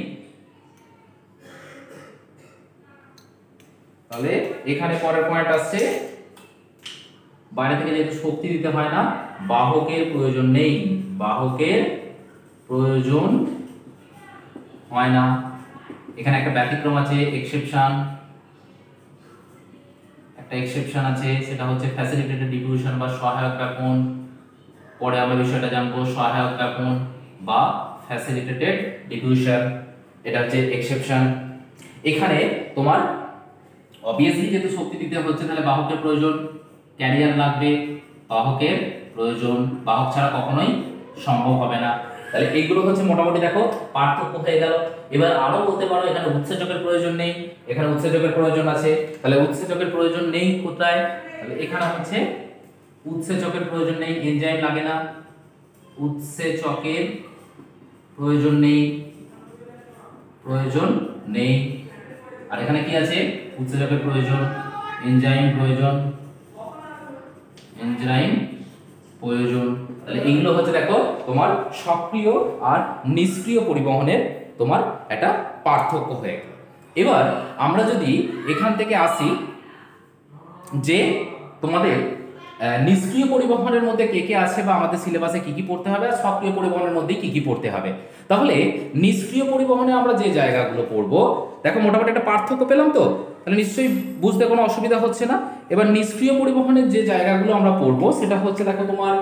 [SPEAKER 1] তাহলে এখানে পরের পয়েন্ট আসছে, বাইরে থেকে যেহেতু শক্তি দিতে হয় না, বাহকের প্রয়োজন নেই, বাহকের প্রয়োজন হয় না। এখানে একটা ব্যতিক্রম আছে, এক্সেপশন, একটা এক্সেপশন আছে, সেটা হচ্ছে ফ্যাসিলিটেটেড ডিফিউশন বা সহায়ক ব্যাপন। পরে আমরা বিষয়টা জানবো, সহায়ক ব্যাপন বা ফ্যাসিলিটেটেড ডিফিউশন, এটা হচ্ছে এক্সেপশন। এখানে তোমার অবভিয়াসলি যেহেতু শক্তি দিতে হচ্ছে, তাহলে বাহকের প্রয়োজন, ক্যারিয়ার লাগবে, বাহকের প্রয়োজন, বাহক ছাড়া কখনোই সম্ভব হবে না। তাহলে এইগুলো হচ্ছে মোটামুটি দেখো পার্থক্য হয়ে গেল। এবার আরো বলতে পারো এখানে উৎসেচকের প্রয়োজন নেই, এখানে উৎসেচকের প্রয়োজন আছে। তাহলে উৎসেচকের প্রয়োজন নেই কোথায়, তাহলে এখানে হচ্ছে উৎসেচকের প্রয়োজন নেই, এনজাইম লাগে না, উৎসেচকের প্রয়োজন নেই, প্রয়োজন নেই। আর এখানে কি আছে, উৎসেচকের প্রয়োজন, এনজাইম প্রয়োজন, এনজাইম প্রয়োজন। তাহলে এইগুলো হচ্ছে দেখো তোমার সক্রিয় আর নিষ্ক্রিয় পরিবহনের তোমার একটা পার্থক্য হয়ে গেল। এবার আমরা যদি এখান থেকে আসি যে তোমাদের নিষ্ক্রিয় পরিবহনের মধ্যে কে কে আছে বা আমাদের সিলেবাসে কি কি পড়তে হবে, আর সক্রিয় পরিবহনের মধ্যে কি কি পড়তে হবে। তাহলে নিষ্ক্রিয় পরিবহনে আমরা যে জায়গাগুলো পড়বো, দেখো মোটামুটি একটা পার্থক্য পেলাম তো, তাহলে নিশ্চয়ই বুঝতে কোনো অসুবিধা হচ্ছে না। এবার নিষ্ক্রিয় পরিবহনের যে জায়গাগুলো আমরা পড়বো, সেটা হচ্ছে দেখো তোমার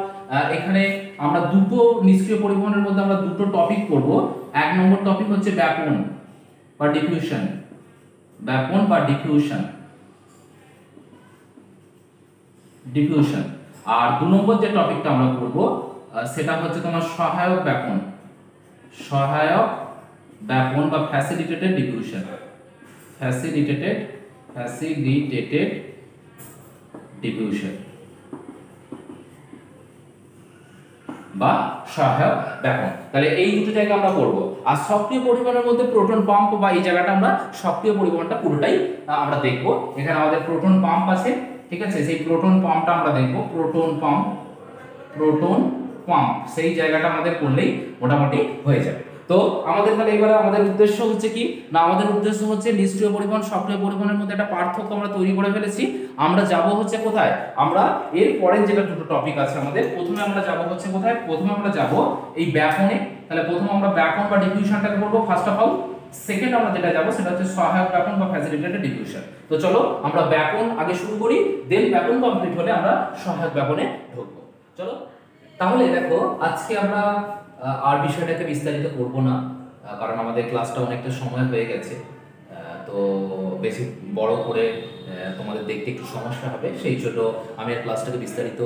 [SPEAKER 1] এখানে আমরা দুটো নিষ্ক্রিয় পরিবহনের মধ্যে আমরা দুটো টপিক পড়বো। 1 নম্বর টপিক হচ্ছে ব্যাপন বা ডিফিউশন, ব্যাপন বা ডিফিউশন, ডিফিউশন। আর 2 নম্বর যে টপিকটা আমরা পড়বো সেটা হচ্ছে তোমার সহায়ক ব্যাপন, সহায়ক ব্যাপন বা ফ্যাসিলিটেটেড ডিফিউশন, ফ্যাসিলিটেটেড ডিফিউশন বা সহায়ক ব্যাপন। তাহলে এই দুটো জায়গা আমরা পড়বো। আর সক্রিয় পরিবহনের মধ্যে প্রোটন পাম্প বা এই জায়গাটা আমরা সক্রিয় পরিবহনটা পুরোটাই আমরা দেখবো। এখানে আমাদের প্রোটন পাম্প আছে, ঠিক আছে, সেই প্রোটন পাম্পটা আমরা দেখবো, প্রোটন পাম্প, প্রোটন পাম্প সেই জায়গাটা আমাদের পড়লেই মোটামুটি হয়ে যাবে। তো আমাদের তাহলে এবারে আমাদের উদ্দেশ্য হচ্ছে কি না, আমাদের উদ্দেশ্য হচ্ছে নিষ্ক্রিয় পরিবহন সক্রিয় পরিবহনের মধ্যে একটা পার্থক্য আমরা তৈরি করে ফেলেছি। আমরা যাব হচ্ছে কোথায়, আমরা এর পরের যেটা দুটো টপিক আছে আমাদের, প্রথমে আমরা যাব হচ্ছে কোথায়, প্রথমে আমরা যাব এই ব্যাপনে। তাহলে প্রথমে আমরা ব্যাপন বা ডিফিউশনটাকে করবো ফার্স্ট অফ অল। সেকেন্ড আমরা যেটা যাব সেটা হচ্ছে সহায়ক ব্যাপন বা ফ্যাসিলিটেটেড ডিফিউশন। তো চলো আমরা ব্যাপন আগে শুরু করি, দেন ব্যাপন কমপ্লিট হলে আমরা সহায়ক ব্যাপনে ঢুকবো। চলো তাহলে দেখো আজকে আমরা আর বিষয়টাকে বিস্তারিত করব না, কারণ আমাদের ক্লাসটা অনেকটা সময় হয়ে গেছে। তো বেশি বড় করে তোমাদের দেখতে একটু সমস্যা হবে, সেই জন্য আমি আর ক্লাসটাকে বিস্তারিত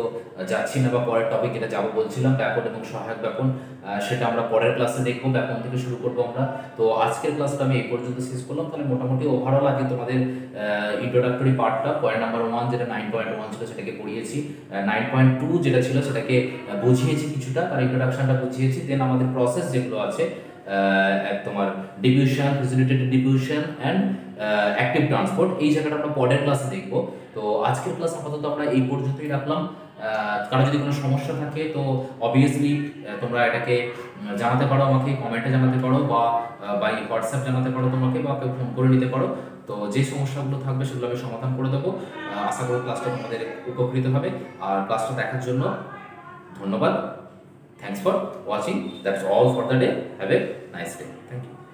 [SPEAKER 1] যাচ্ছি না, বা পরের টপিক যেটা যাবো বলছিলাম ব্যাপন এবং সহায়ক ব্যাপন, সেটা আমরা পরের ক্লাসে দেখবো, ব্যাপন থেকে শুরু করবো আমরা। তো আজকের ক্লাসটা আমি এই পর্যন্ত শেষ করলাম। তাহলে মোটামুটি ওভারঅল আগে তোমাদের ইন্ট্রোডাক্টরি পার্টটা পয়েন্ট নাম্বার 1 যেটা 9.1 ছিল সেটাকে পড়িয়েছি, 9.2 যেটা ছিল সেটাকে বুঝিয়েছি কিছুটা, তার ইন্ট্রোডাকশনটা বুঝিয়েছি। দেন আমাদের প্রসেস যেগুলো আছে তোমার diffusion, facilitated diffusion and active transport, এই জায়গাটা আমরা পরের ক্লাসে দেখবো। তো আজকের ক্লাস আপাতত আমরা এই পর্যন্তই রাখলাম। কারো যদি কোনো সমস্যা থাকে তো অবভিয়াসলি তোমরা এটাকে জানাতে পারো, আমাকে কমেন্টে জানাতে পারো, বা বাই হোয়াটসঅ্যাপ জানাতে পারো তোমাকে, বা কেউ ফোন করে নিতে পারো। তো যে সমস্যাগুলো থাকবে সেগুলো আমি সমাধান করে দেবো। আশা করি ক্লাসটা তোমাদের উপকৃত হবে। আর ক্লাসটা দেখার জন্য ধন্যবাদ। Thanks for watching. That's all for the day. Have a nice day. Thank you.